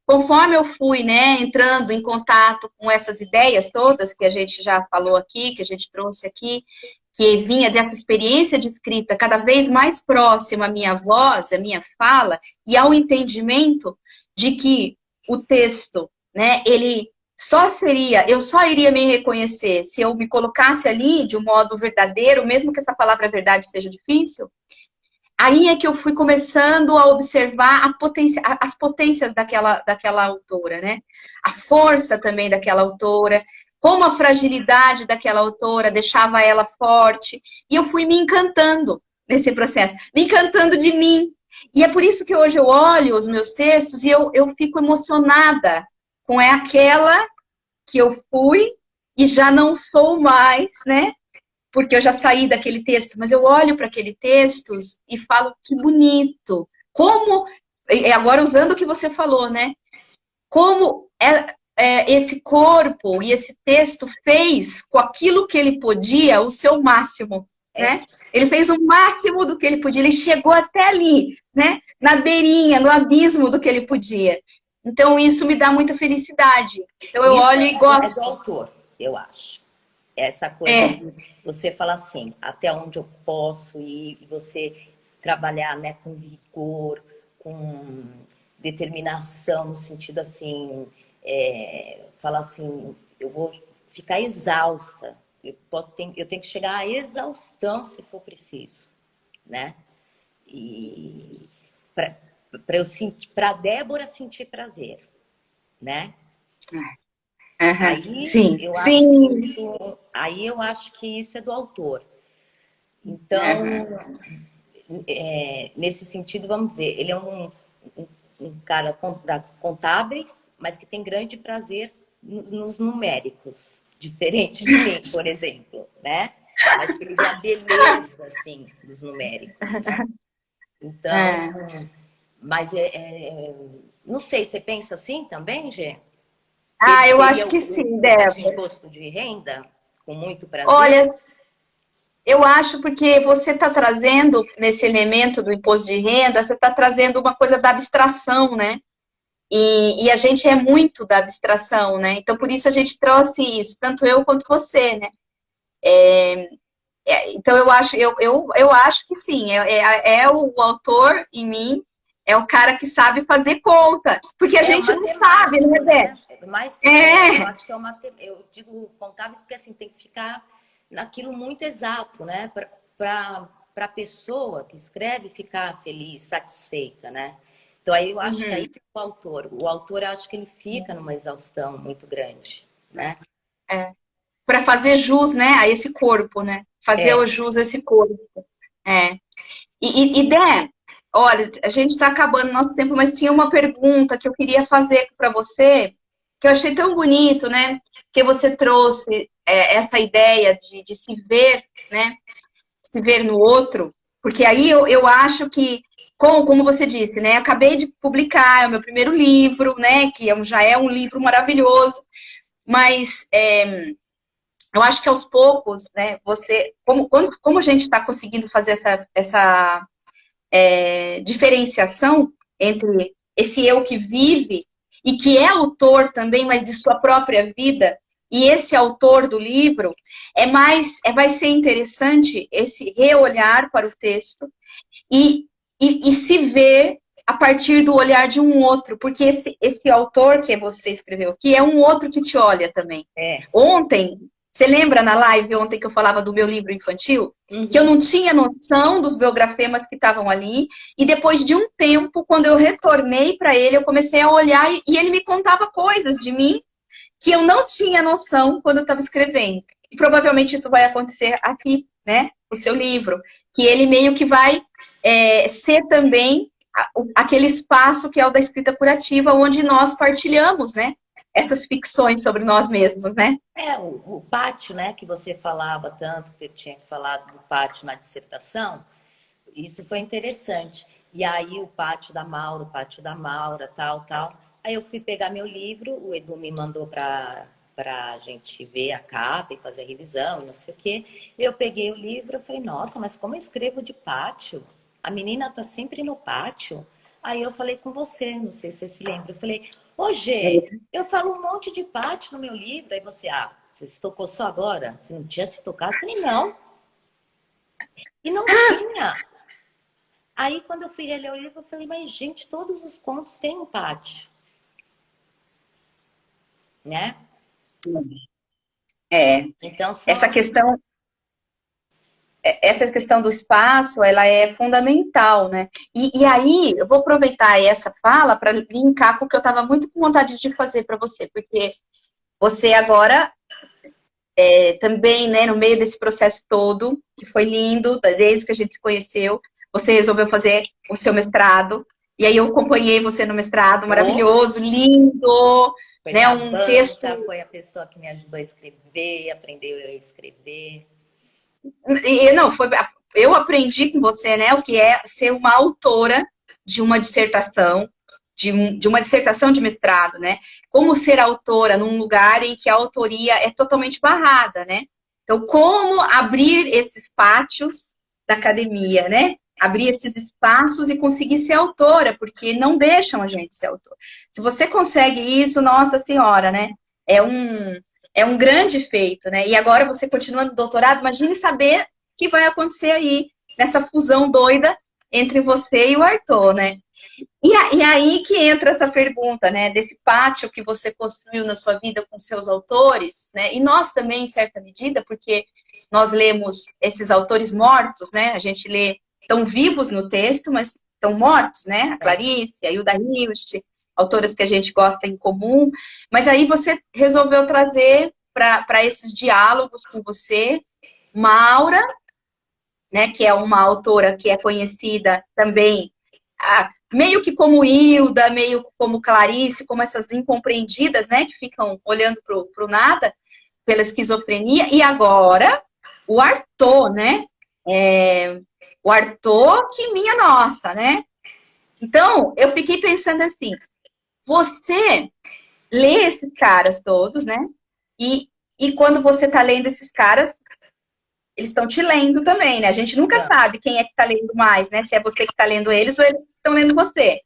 conforme eu fui, né, entrando em contato com essas ideias todas que a gente já falou aqui, que a gente trouxe aqui, que vinha dessa experiência de escrita cada vez mais próxima à minha voz, à minha fala, e ao entendimento de que o texto, né, eu só iria me reconhecer se eu me colocasse ali de um modo verdadeiro, mesmo que essa palavra verdade seja difícil. Aí é que eu fui começando a observar as potências daquela autora, né? A força também daquela autora, como a fragilidade daquela autora deixava ela forte. E eu fui me encantando nesse processo, me encantando de mim. E é por isso que hoje eu olho os meus textos e eu fico emocionada com aquela que eu fui e já não sou mais, né? Porque eu já saí daquele texto, mas eu olho para aquele texto e falo que bonito. Como, agora usando o que você falou, né? Como esse corpo e esse texto fez com aquilo que ele podia o seu máximo, né? Ele fez o máximo do que ele podia, ele chegou até ali, né? Na beirinha, no abismo do que ele podia. Então, isso me dá muita felicidade. Então, eu Isso olho e gosto. É do autor, eu acho. Essa coisa, você fala assim, até onde eu posso ir, e você trabalhar, né, com rigor, com determinação, no sentido assim, falar assim, eu vou ficar exausta, eu tenho que chegar à exaustão se for preciso, né? E para eu sentir, para Débora sentir prazer, né? Aí Sim, eu acho que sim. eu acho que isso é do autor. Então, nesse sentido, vamos dizer, ele é um cara contábeis, mas que tem grande prazer nos numéricos, diferente de mim, por exemplo, né? Mas que ele vê a beleza, assim, dos numéricos, né? Então, mas não sei, você pensa assim também, Gê? Que ele Eu seria acho o, que sim, o povo de Débora. imposto de renda, com muito prazer? Olha, eu acho porque você está trazendo, nesse elemento do imposto de renda, você está trazendo uma coisa da abstração, né? E a gente é muito da abstração, né? Então, por isso a gente trouxe isso, tanto eu quanto você, né? Então, eu acho que sim, é o autor em mim, é o cara que sabe fazer conta, porque a É o gente não sabe, matemático, né, né? Beth? Eu acho que é o eu digo contábeis porque assim tem que ficar naquilo muito exato, né? Para a pessoa que escreve ficar feliz, satisfeita, né? Então aí eu acho que aí fica o autor eu acho que ele fica numa exaustão muito grande, né? Para fazer jus, né, a esse corpo, né? Fazer o É, jus a esse corpo. É. E Dé, olha, a gente está acabando nosso tempo, mas tinha uma pergunta que eu queria fazer para você, que eu achei tão bonito, né? Que você trouxe essa ideia de se ver, né? Se ver no outro, porque aí eu acho que, como você disse, né? Acabei de publicar o meu primeiro livro, né? Que já é um livro maravilhoso, mas eu acho que aos poucos, né? Você, como a gente está conseguindo fazer essa diferenciação entre esse eu que vive e que é autor também, mas de sua própria vida, e esse autor do livro, vai ser interessante esse reolhar para o texto e se ver a partir do olhar de um outro, porque esse autor que você escreveu aqui é um outro que te olha também. é. Ontem, você lembra na live ontem que eu falava do meu livro infantil? Que eu não tinha noção dos biografemas que estavam ali, e depois de um tempo, quando eu retornei para ele, eu comecei a olhar e ele me contava coisas de mim que eu não tinha noção quando eu estava escrevendo. E provavelmente isso vai acontecer aqui, né? O seu livro, que ele meio que vai ser também aquele espaço que é o da escrita curativa, onde nós partilhamos, né? Essas ficções sobre nós mesmos, né? O pátio, né, que você falava tanto, que eu tinha falado do pátio na dissertação, isso foi interessante. E aí o pátio da Maura, tal, tal. Aí eu fui pegar meu livro, o Edu me mandou para a gente ver a capa e fazer a revisão, não sei o quê. Eu peguei o livro e falei, nossa, mas como eu escrevo de pátio? A menina tá sempre no pátio. Aí eu falei com você, não sei se você se lembra. Eu falei, ô Gê, eu falo um monte de pátio no meu livro. Aí você se tocou só agora? Você não tinha se tocado? Eu falei, não. E não tinha. Aí, quando eu fui ler o livro, eu falei, mas, gente, todos os contos têm um pátio. Né? Então, Essa questão do espaço, ela é fundamental, né? E aí, eu vou aproveitar essa fala para linkar com o que eu estava muito com vontade de fazer para você, porque você agora também, né, no meio desse processo todo, que foi lindo, desde que a gente se conheceu, você resolveu fazer o seu mestrado, e aí eu acompanhei você no mestrado, maravilhoso, lindo, foi né, minha um banca, texto... foi a pessoa que me ajudou a escrever, aprendeu a escrever. Eu aprendi com você, né, o que é ser uma autora de uma dissertação, de uma dissertação de mestrado, né? Como ser autora num lugar em que a autoria é totalmente barrada, né? Então, como abrir esses pátios da academia, né? Abrir esses espaços e conseguir ser autora, porque não deixam a gente ser autora. Se você consegue isso, nossa senhora, né? É um grande feito, né? E agora você continua no doutorado, imagine saber o que vai acontecer aí, nessa fusão doida entre você e o Arthur, né? E aí que entra essa pergunta, né? Desse pátio que você construiu na sua vida com seus autores, né? E nós também, em certa medida, porque nós lemos esses autores mortos, né? A gente lê, estão vivos no texto, mas estão mortos, né? A Clarice, a Hilda Hilst, autoras que a gente gosta em comum. Mas aí você resolveu trazer para esses diálogos com você Maura, né? Que é uma autora que é conhecida também, meio que como Hilda, meio como Clarice, como essas incompreendidas, né? Que ficam olhando para o nada, pela esquizofrenia. E agora, o Arthur, né? O Arthur, que minha nossa, né? Então, eu fiquei pensando assim, você lê esses caras todos, né? E quando você está lendo esses caras, eles estão te lendo também, né? A gente nunca sabe quem é que está lendo mais, né? Se é você que está lendo eles ou eles estão lendo você.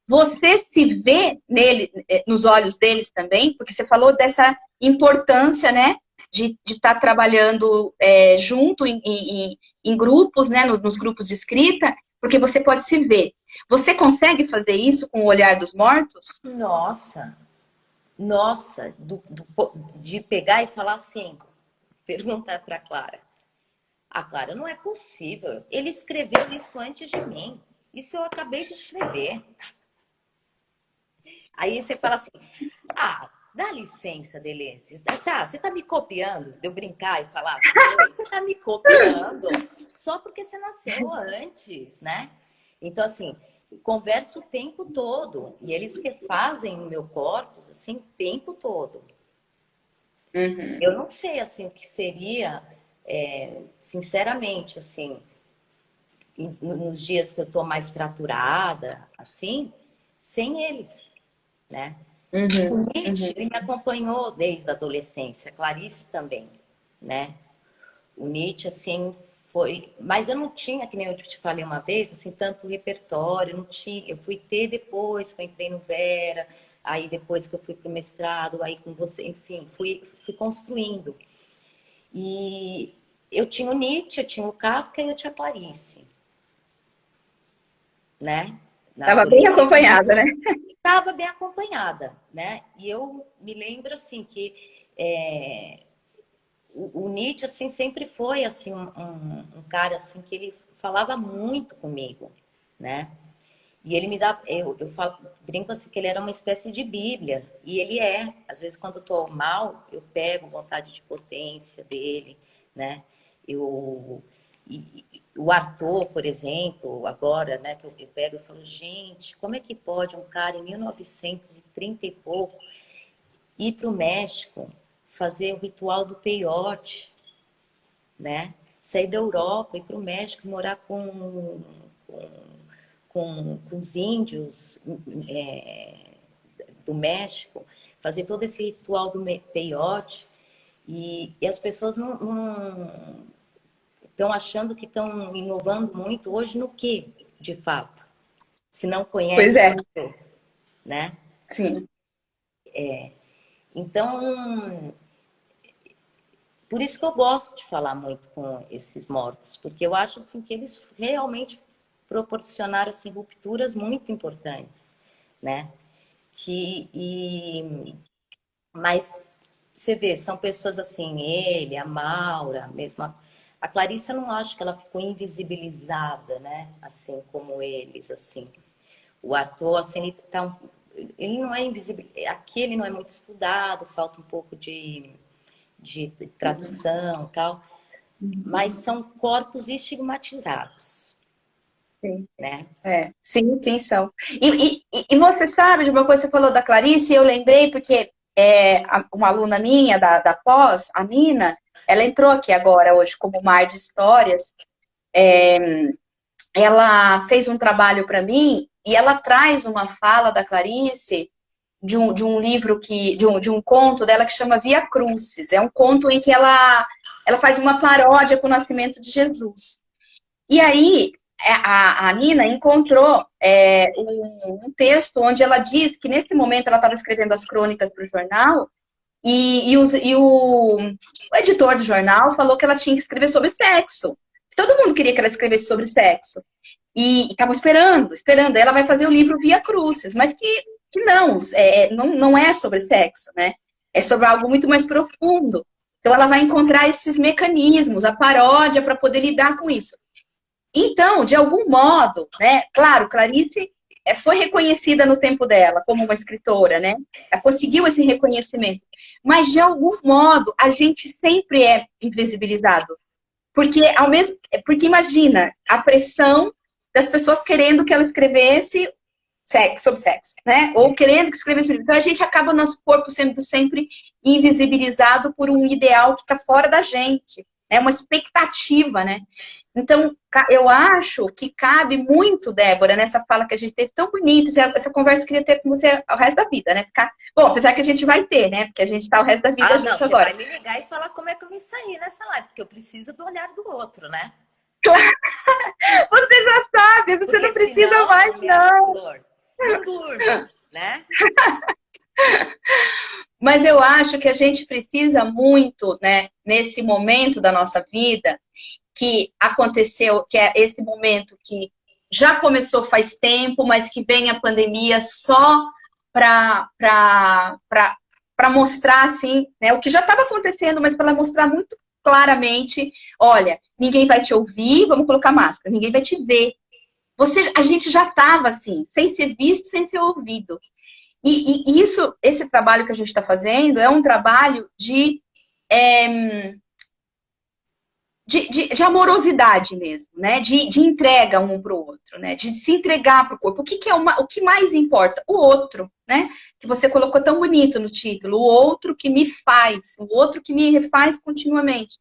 Você se vê nele, nos olhos deles também? Porque você falou dessa importância, né? De estar trabalhando junto em grupos, né? Nos grupos de escrita, porque você pode se ver. Você consegue fazer isso com o olhar dos mortos? Nossa, de pegar e falar assim, perguntar para Clara. A Clara, não é possível. Ele escreveu isso antes de mim. Isso eu acabei de escrever. Aí você fala assim, dá licença, Deleuze. Tá, você tá me copiando? De eu brincar e falar assim, você tá me copiando só porque você nasceu antes, né? Então, assim, converso o tempo todo. E eles refazem o meu corpus, assim, o tempo todo. Uhum. Eu não sei, assim, o que seria, sinceramente, assim, nos dias que eu tô mais fraturada, assim, sem eles, né? Uhum. O Nietzsche, ele me acompanhou desde a adolescência, Clarice também, né? O Nietzsche, assim, foi... Mas eu não tinha, que nem eu te falei uma vez, assim, tanto repertório, não tinha... Eu fui ter depois que eu entrei no Vera, aí depois que eu fui pro mestrado, aí com você, enfim, fui construindo. E eu tinha o Nietzsche, eu tinha o Kafka e eu tinha a Clarice, né? Estava bem acompanhada, né? Estava bem acompanhada, né? E eu me lembro, assim, que o Nietzsche, assim, sempre foi, assim, um cara, assim, que ele falava muito comigo, né? E ele me dá, eu falo, brinco assim, que ele era uma espécie de Bíblia, e ele é. Às vezes, quando eu tô mal, eu pego vontade de potência dele, né? O Arthur, por exemplo, agora, né, que eu pego e falo, gente, como é que pode um cara em 1930 e pouco ir para o México fazer o ritual do peiote, né? Sair da Europa, ir para o México, morar com os índios do México, fazer todo esse ritual do peiote, e as pessoas não estão achando que estão inovando muito hoje no que, de fato? Se não Pois conhece é. o autor, né? Sim. Então, por isso que eu gosto de falar muito com esses mortos, porque eu acho assim que eles realmente proporcionaram assim rupturas muito importantes, né? Mas você vê, são pessoas assim, ele, a Maura, mesmo a Clarice, eu não acho que ela ficou invisibilizada, né? Assim como eles, assim. O Arthur, assim, ele não é invisível. Aqui ele não é muito estudado, falta um pouco de tradução e tal. Mas são corpos estigmatizados, Sim. né? Sim, são. E você sabe de uma coisa que você falou da Clarice, eu lembrei porque uma aluna minha da pós, a Nina, ela entrou aqui agora hoje como Mar de Histórias. Ela fez um trabalho para mim e ela traz uma fala da Clarice de um livro de um conto dela que chama Via Crucis. É um conto em que ela faz uma paródia com o nascimento de Jesus. E aí a Nina encontrou um texto onde ela diz que nesse momento ela estava escrevendo as crônicas para o jornal e o editor do jornal falou que ela tinha que escrever sobre sexo. Todo mundo queria que ela escrevesse sobre sexo. e estavam esperando. Ela vai fazer o livro Via Crucis, mas que não é sobre sexo, né? É sobre algo muito mais profundo. Então, ela vai encontrar esses mecanismos, a paródia, para poder lidar com isso. Então, de algum modo, né? Claro, Clarice foi reconhecida no tempo dela como uma escritora, né? Ela conseguiu esse reconhecimento. Mas, de algum modo, a gente sempre é invisibilizado. Porque imagina, a pressão das pessoas querendo que ela escrevesse sobre sexo, né? Ou querendo que escrevesse livro. Então, a gente acaba nosso corpo sendo sempre invisibilizado por um ideal que está fora da gente. É uma expectativa, né? Então, eu acho que cabe muito, Débora, nessa fala que a gente teve tão bonita, essa conversa eu queria ter com você o resto da vida, né? Bom, apesar que a gente vai ter, né? Porque a gente tá o resto da vida junto não, agora. Você vai me ligar e falar como é que eu me saí nessa live, porque eu preciso do olhar do outro, né? Claro! Você já sabe, você não precisa senão, mais, não. Flor, não durmo, né? Mas eu acho que a gente precisa muito, né, nesse momento da nossa vida, que aconteceu, que é esse momento que já começou faz tempo, mas que vem a pandemia só para mostrar, assim, né, o que já estava acontecendo, mas para mostrar muito claramente, olha, ninguém vai te ouvir, vamos colocar máscara, ninguém vai te ver. A gente já estava assim, sem ser visto, sem ser ouvido. E esse trabalho que a gente está fazendo é um trabalho de amorosidade mesmo, né? De entrega um para o outro, né? De se entregar para o corpo. O que mais importa? O outro, né? Que você colocou tão bonito no título. O outro que me faz, o outro que me refaz continuamente.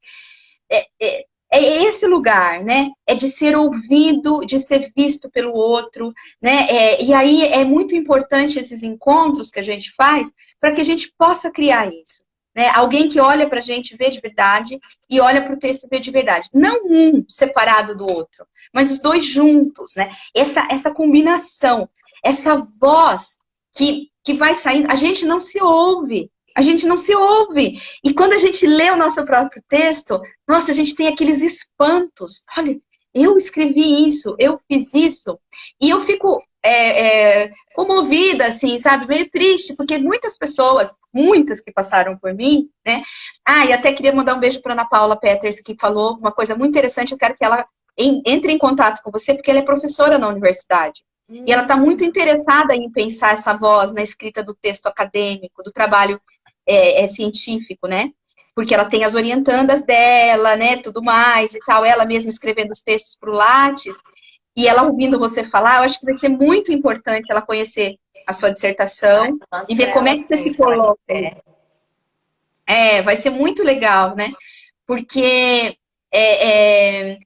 É esse lugar, né? É de ser ouvido, de ser visto pelo outro, né? E aí é muito importante esses encontros que a gente faz para que a gente possa criar isso. Né? Alguém que olha para a gente, vê de verdade, e olha para o texto, vê de verdade. Não um separado do outro, mas os dois juntos, né? Essa combinação, essa voz que vai saindo, a gente não se ouve. A gente não se ouve. E quando a gente lê o nosso próprio texto, nossa, a gente tem aqueles espantos. Olha, eu escrevi isso, eu fiz isso. E eu fico comovida, assim, sabe? Meio triste, porque muitas pessoas, muitas que passaram por mim, né? E até queria mandar um beijo para Ana Paula Peters, que falou uma coisa muito interessante. Eu quero que ela entre em contato com você, porque ela é professora na universidade. E ela está muito interessada em pensar essa voz na escrita do texto acadêmico, do trabalho científico, né? Porque ela tem as orientandas dela, né? Tudo mais e tal. Ela mesma escrevendo os textos para o Lattes. E ela ouvindo você falar, eu acho que vai ser muito importante ela conhecer a sua dissertação e ver como é que você se coloca. Vai ser muito legal, né? Porque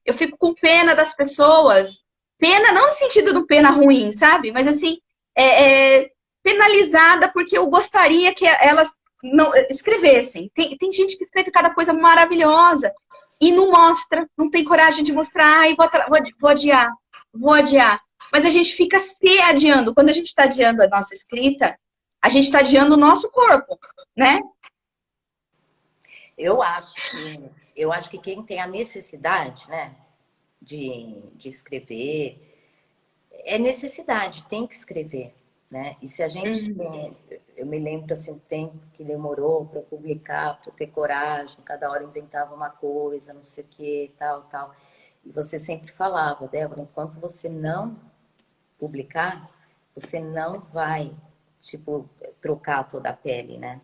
eu fico com pena das pessoas. Pena, não no sentido do pena ruim, sabe? Mas assim, penalizada porque eu gostaria que elas não escrevessem. Tem gente que escreve cada coisa maravilhosa e não mostra, não tem coragem de mostrar, vou adiar. Mas a gente fica se adiando. Quando a gente está adiando a nossa escrita, a gente está adiando o nosso corpo, né? Eu acho que quem tem a necessidade, né, de escrever, é necessidade, tem que escrever, né? E se a gente eu me lembro assim, o tempo que demorou para publicar, para ter coragem, cada hora inventava uma coisa, não sei o que, tal. E você sempre falava, Débora, enquanto você não publicar, você não vai, tipo, trocar toda a pele, né?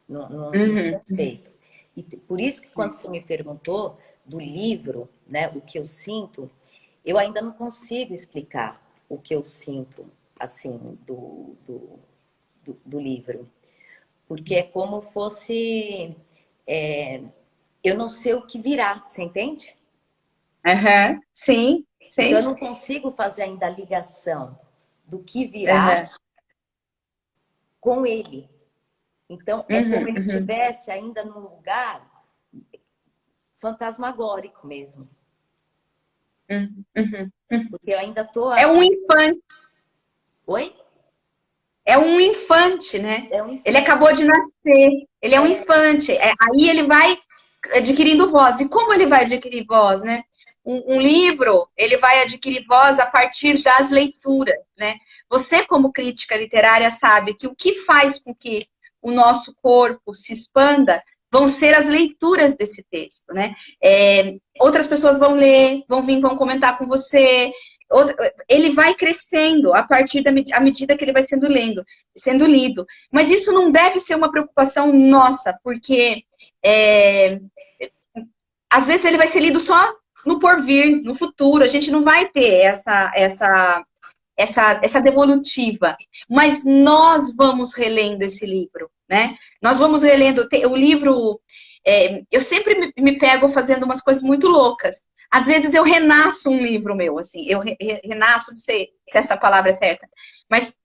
Não é feito. E por isso que quando você me perguntou do livro, né, o que eu sinto, eu ainda não consigo explicar o que eu sinto, assim, do livro. Porque é como fosse... eu não sei o que virá, você entende? Sim. Então, eu não consigo fazer ainda a ligação do que virá com ele. Então, é como ele estivesse ainda num lugar fantasmagórico mesmo. Porque eu ainda estou... É um infante. Oi? É um infante, né? É um infante. Ele acabou de nascer. Ele é um infante. Aí ele vai adquirindo voz. E como ele vai adquirir voz, né? um livro, ele vai adquirir voz a partir das leituras, né? Você, como crítica literária, sabe que o que faz com que o nosso corpo se expanda vão ser as leituras desse texto, né? Outras pessoas vão ler, vão vir, vão comentar com você. Ele vai crescendo a partir à medida que ele vai sendo lido. Mas isso não deve ser uma preocupação nossa, porque às vezes ele vai ser lido só no porvir, no futuro. A gente não vai ter essa devolutiva. Mas nós vamos relendo esse livro, né? Nós vamos relendo o livro. Eu sempre me pego fazendo umas coisas muito loucas. Às vezes eu renasço um livro meu, assim. Eu renasço, não sei se essa palavra é certa. Mas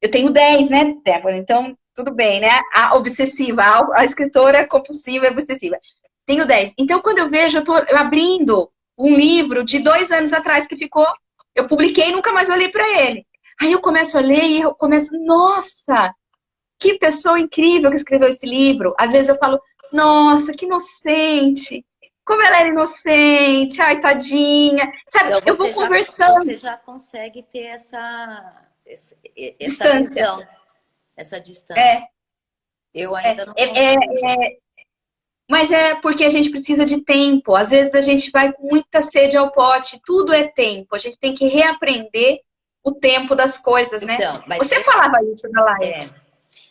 eu tenho 10, né, Débora? Então, tudo bem, né? A obsessiva, a escritora compulsiva e obsessiva. Tenho 10. Então, quando eu vejo, eu tô abrindo um livro de 2 anos atrás que ficou... Eu publiquei e nunca mais olhei para ele. Aí eu começo a ler e eu começo... Nossa, que pessoa incrível que escreveu esse livro. Às vezes eu falo... Nossa, que inocente. Como ela era inocente. Ai, tadinha. Sabe, Então, eu vou conversando. Você já consegue ter essa Distância. visão, essa distância. Eu ainda não consigo. Mas é porque a gente precisa de tempo. Às vezes a gente vai com muita sede ao pote. Tudo é tempo. A gente tem que reaprender o tempo das coisas, né? Então, Você falava isso na live.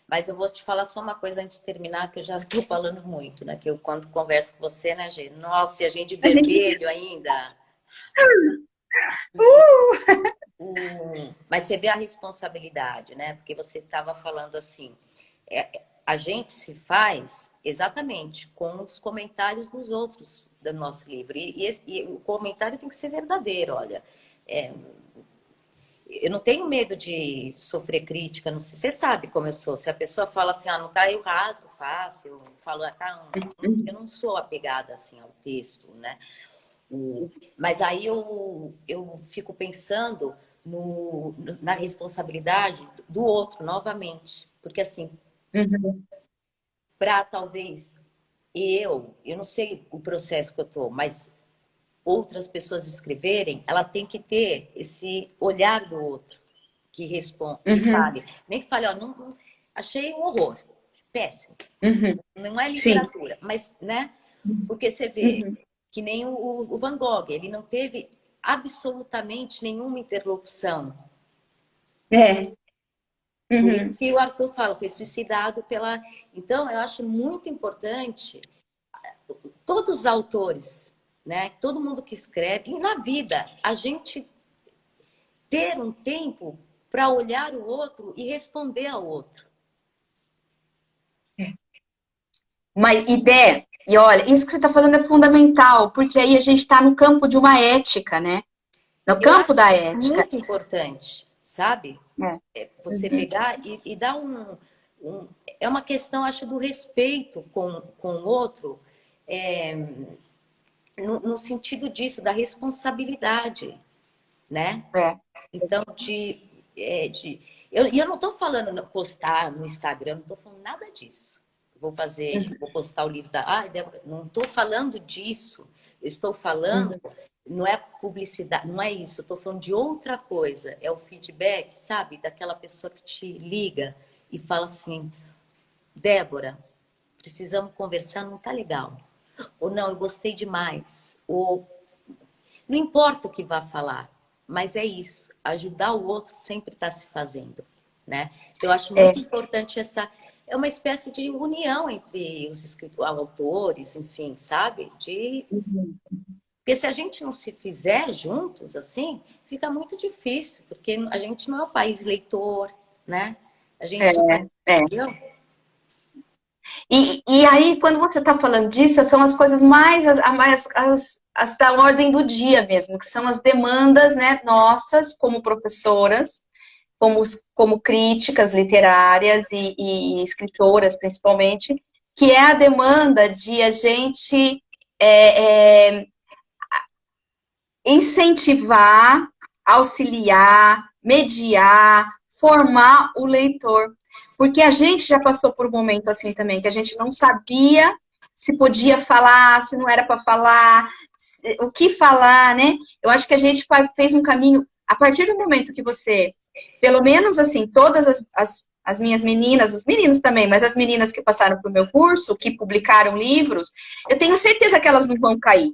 Mas eu vou te falar só uma coisa antes de terminar, que eu já estou falando muito, né? Que eu, quando converso com você, né, Gê? Nossa, e a gente vermelho ainda. Mas você vê a responsabilidade, né? Porque você estava falando assim... a gente se faz exatamente com os comentários dos outros do nosso livro. E o comentário tem que ser verdadeiro, olha. Eu não tenho medo de sofrer crítica, não sei. Você sabe como eu sou. Se a pessoa fala assim, não tá, eu rasgo fácil, eu falo, eu não sou apegada assim ao texto, né? Mas aí eu fico pensando na responsabilidade do outro, novamente. Porque assim, para talvez eu não sei o processo que eu tô, mas outras pessoas escreverem, ela tem que ter esse olhar do outro que responde, que fale. Nem que fale, não, achei um horror, péssimo. Não é literatura, mas, né? Porque você vê que nem o Van Gogh, ele não teve absolutamente nenhuma interlocução. Por isso que o Arthur fala, foi suicidado pela... Então, eu acho muito importante todos os autores, né? Todo mundo que escreve, e na vida, a gente ter um tempo para olhar o outro e responder ao outro. Uma ideia, e olha, isso que você está falando é fundamental, porque aí a gente está no campo de uma ética, né? No campo da ética. Muito importante, sabe? Você pegar e dar é uma questão, acho, do respeito com o outro, no sentido disso, da responsabilidade, né? Então, eu não estou falando postar no Instagram, não estou falando nada disso. Vou postar o livro Débora, não estou falando disso. Eu estou falando, não é publicidade, não é isso. Eu estou falando de outra coisa. É o feedback, sabe? Daquela pessoa que te liga e fala assim, Débora, precisamos conversar, não tá legal. Ou não, eu gostei demais. Ou não importa o que vá falar, mas é isso. Ajudar o outro sempre está se fazendo, né? Eu acho muito importante é uma espécie de união entre os autores, enfim, sabe? Porque se a gente não se fizer juntos, assim, fica muito difícil, porque a gente não é um país leitor, né? A gente entendeu? E aí, quando você está falando disso, são as coisas as da ordem do dia mesmo, que são as demandas, né, nossas, como professoras, como críticas literárias e escritoras, principalmente, que é a demanda de a gente incentivar, auxiliar, mediar, formar o leitor. Porque a gente já passou por um momento assim também, que a gente não sabia se podia falar, se não era para falar, o que falar, né? Eu acho que a gente fez um caminho, a partir do momento que você, pelo menos assim, todas as minhas meninas, os meninos também, mas as meninas que passaram pelo meu curso, que publicaram livros, eu tenho certeza que elas não vão cair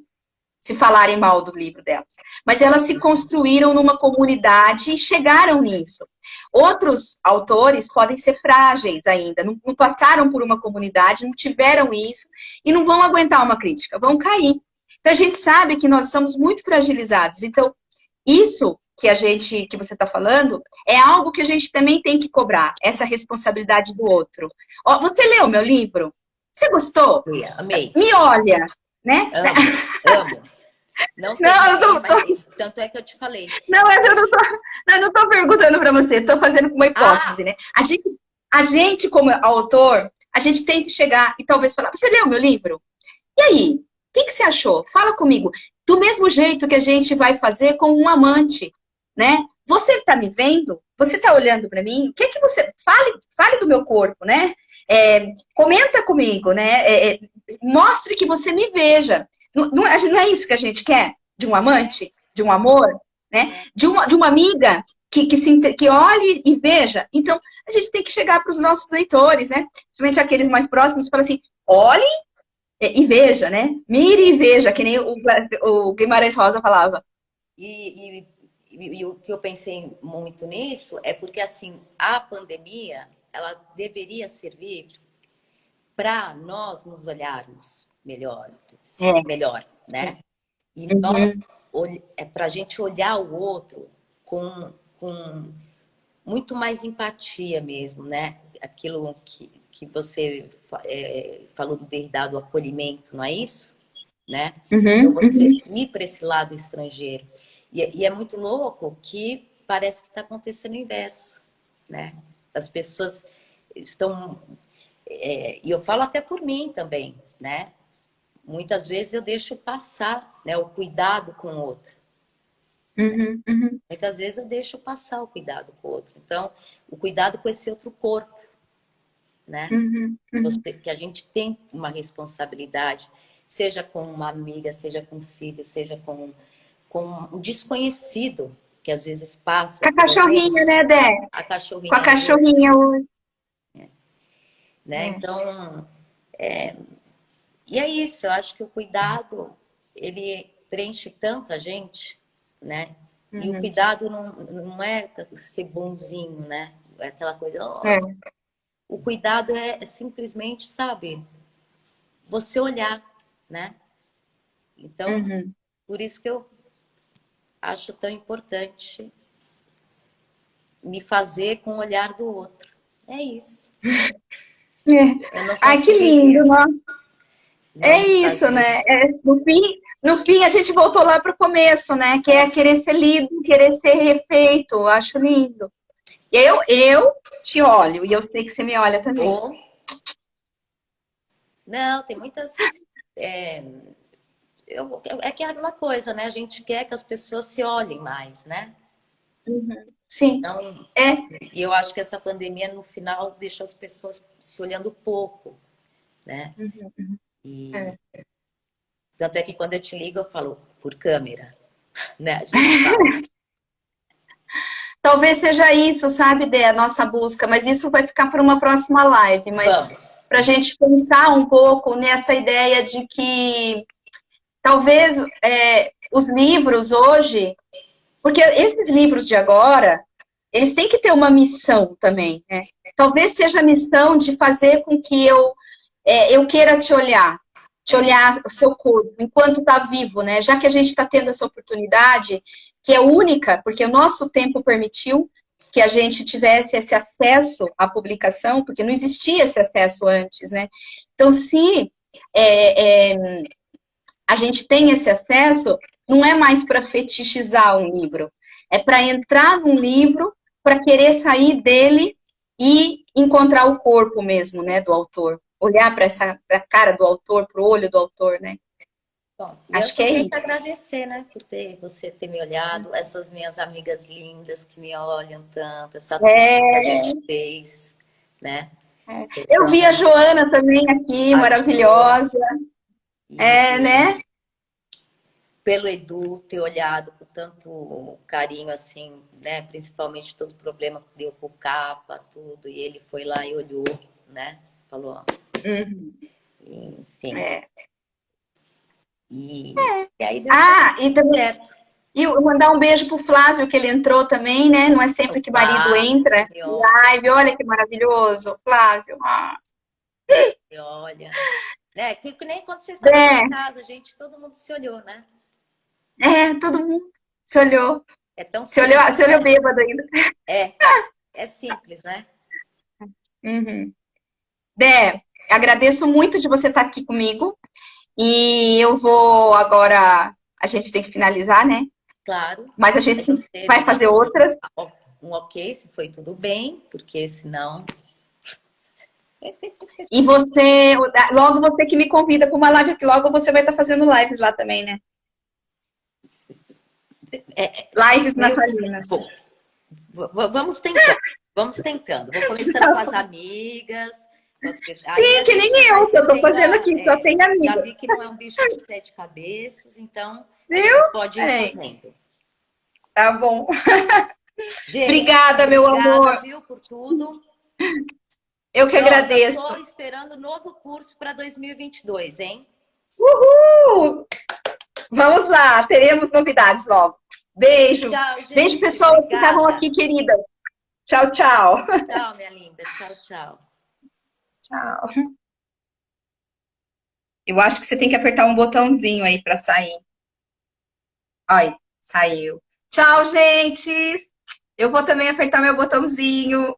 se falarem mal do livro delas. Mas elas se construíram numa comunidade e chegaram nisso. Outros autores podem ser frágeis ainda, não passaram por uma comunidade, não tiveram isso e não vão aguentar uma crítica, vão cair. Então a gente sabe que nós estamos muito fragilizados. Então, isso que você está falando é algo que a gente também tem que cobrar, essa responsabilidade do outro. Ó, você leu meu livro? Você gostou? Amei. Me olha, né? Amo. Não, tanto é que eu te falei. Não, mas eu não tô perguntando para você, estou fazendo uma hipótese, né? A gente, como autor, a gente tem que chegar e talvez falar, você leu meu livro? E aí? O que você achou? Fala comigo. Do mesmo jeito que a gente vai fazer com um amante, né? Você tá me vendo? Você tá olhando para mim? O que que você... Fale do meu corpo, né? Comenta comigo, né? Mostre que você me veja. Não é isso que a gente quer de um amante, de um amor, né? De uma amiga que olhe e veja. Então, a gente tem que chegar para os nossos leitores, né? Principalmente aqueles mais próximos, e falar assim, olhe e veja, né? Mire e veja, que nem o Guimarães Rosa falava. E o que eu pensei muito nisso é porque, assim, a pandemia, ela deveria servir para nós nos olharmos melhor, né? E para a gente olhar o outro com muito mais empatia mesmo, né? Aquilo que você falou do Derrida, do acolhimento, não é isso? Né? Então você ir para esse lado estrangeiro. E é muito louco que parece que está acontecendo o inverso, né? As pessoas estão... e eu falo até por mim também, né? Muitas vezes eu deixo passar, né, o cuidado com o outro. Muitas vezes eu deixo passar o cuidado com o outro. Então, o cuidado com esse outro corpo, né? Que a gente tem uma responsabilidade, seja com uma amiga, seja com um filho, seja com um desconhecido, que às vezes passa... Com a cachorrinha, né, Dé? A cachorrinha. Com a cachorrinha hoje. Né? Então, e é isso, eu acho que o cuidado, ele preenche tanto a gente, né? E o cuidado não é ser bonzinho, né? É aquela coisa... O cuidado é simplesmente, sabe, você olhar, né? Então, por isso que eu acho tão importante me fazer com o olhar do outro. É isso. Ai, que lindo, né? É isso, né? No fim, a gente voltou lá para o começo, né? Que é querer ser lido, querer ser refeito. Eu acho lindo. E eu te olho, e eu sei que você me olha também. Não, tem muitas... é que é aquela coisa, né? A gente quer que as pessoas se olhem mais, né? Sim. Então, e eu acho que essa pandemia, no final, deixa as pessoas se olhando pouco, né? Tanto é que quando eu te ligo, eu falo por câmera, né? A gente fala. Talvez seja isso, sabe, Dé, a nossa busca, mas isso vai ficar para uma próxima live. Mas para a gente pensar um pouco nessa ideia de que talvez os livros hoje, porque esses livros de agora, eles têm que ter uma missão também, né? Talvez seja a missão de fazer com que eu queira te olhar o seu corpo, enquanto está vivo, né? Já que a gente está tendo essa oportunidade, que é única, porque o nosso tempo permitiu que a gente tivesse esse acesso à publicação, porque não existia esse acesso antes, né? Então, se a gente tem esse acesso, não é mais para fetichizar um livro, é para entrar num livro, para querer sair dele e encontrar o corpo mesmo, né, do autor. Olhar para a cara do autor, para o olho do autor, né? Bom, acho que é isso. Eu quero agradecer, né, por você ter me olhado, essas minhas amigas lindas que me olham tanto, essa troca que a gente fez, né? Eu vi a Joana também aqui, maravilhosa. Né? pelo Edu ter olhado com tanto carinho, assim, né? Principalmente todo o problema que deu com o capa, tudo. E ele foi lá e olhou, né? Falou, ó, Uhum. enfim. É. E aí deu Ah, e também certo. e eu mandar um beijo pro Flávio, que ele entrou também, né? Não é O sempre que marido Flávio, entra que em olha, live. Olha que maravilhoso, Flávio. Ah. que olha. Né? Que nem quando vocês estavam aqui em casa, gente, todo mundo se olhou, né? Todo mundo se olhou. É tão simples, Se olhou né? bêbado ainda. É, é simples, né? Uhum. Dé, agradeço muito de você estar aqui comigo. E eu vou agora. A gente tem que finalizar, né? Claro. Mas a gente Aí você vai me dá fazer outras. um ok se foi tudo bem, porque senão. E você, logo você que me convida para uma live, que logo você vai estar fazendo lives lá também, né? Lives Eu, natalinas. bom, vamos tentando, vamos tentando. Vou começando com as amigas, com as pessoas. Aí Sim, a que nem gente vai eu, que eu tô vivendo fazendo aqui, só tem já amiga. vi que não é um bicho de sete cabeças, então a Viu? gente pode ir É, fazendo. tá bom. Gente, Obrigada, meu obrigada, amor. viu, por tudo. Eu que E ó, já agradeço. estou esperando novo curso para 2022, hein? Uhul! Vamos lá, teremos novidades logo. Beijo. Tchau, Beijo, gente. pessoas que estavam Obrigada. aqui, queridas. Tchau, tchau. Tchau, minha linda. Tchau, tchau. Tchau. Eu acho que você tem que apertar um botãozinho aí para sair. Ai, saiu. Tchau, gente. Eu vou também apertar meu botãozinho.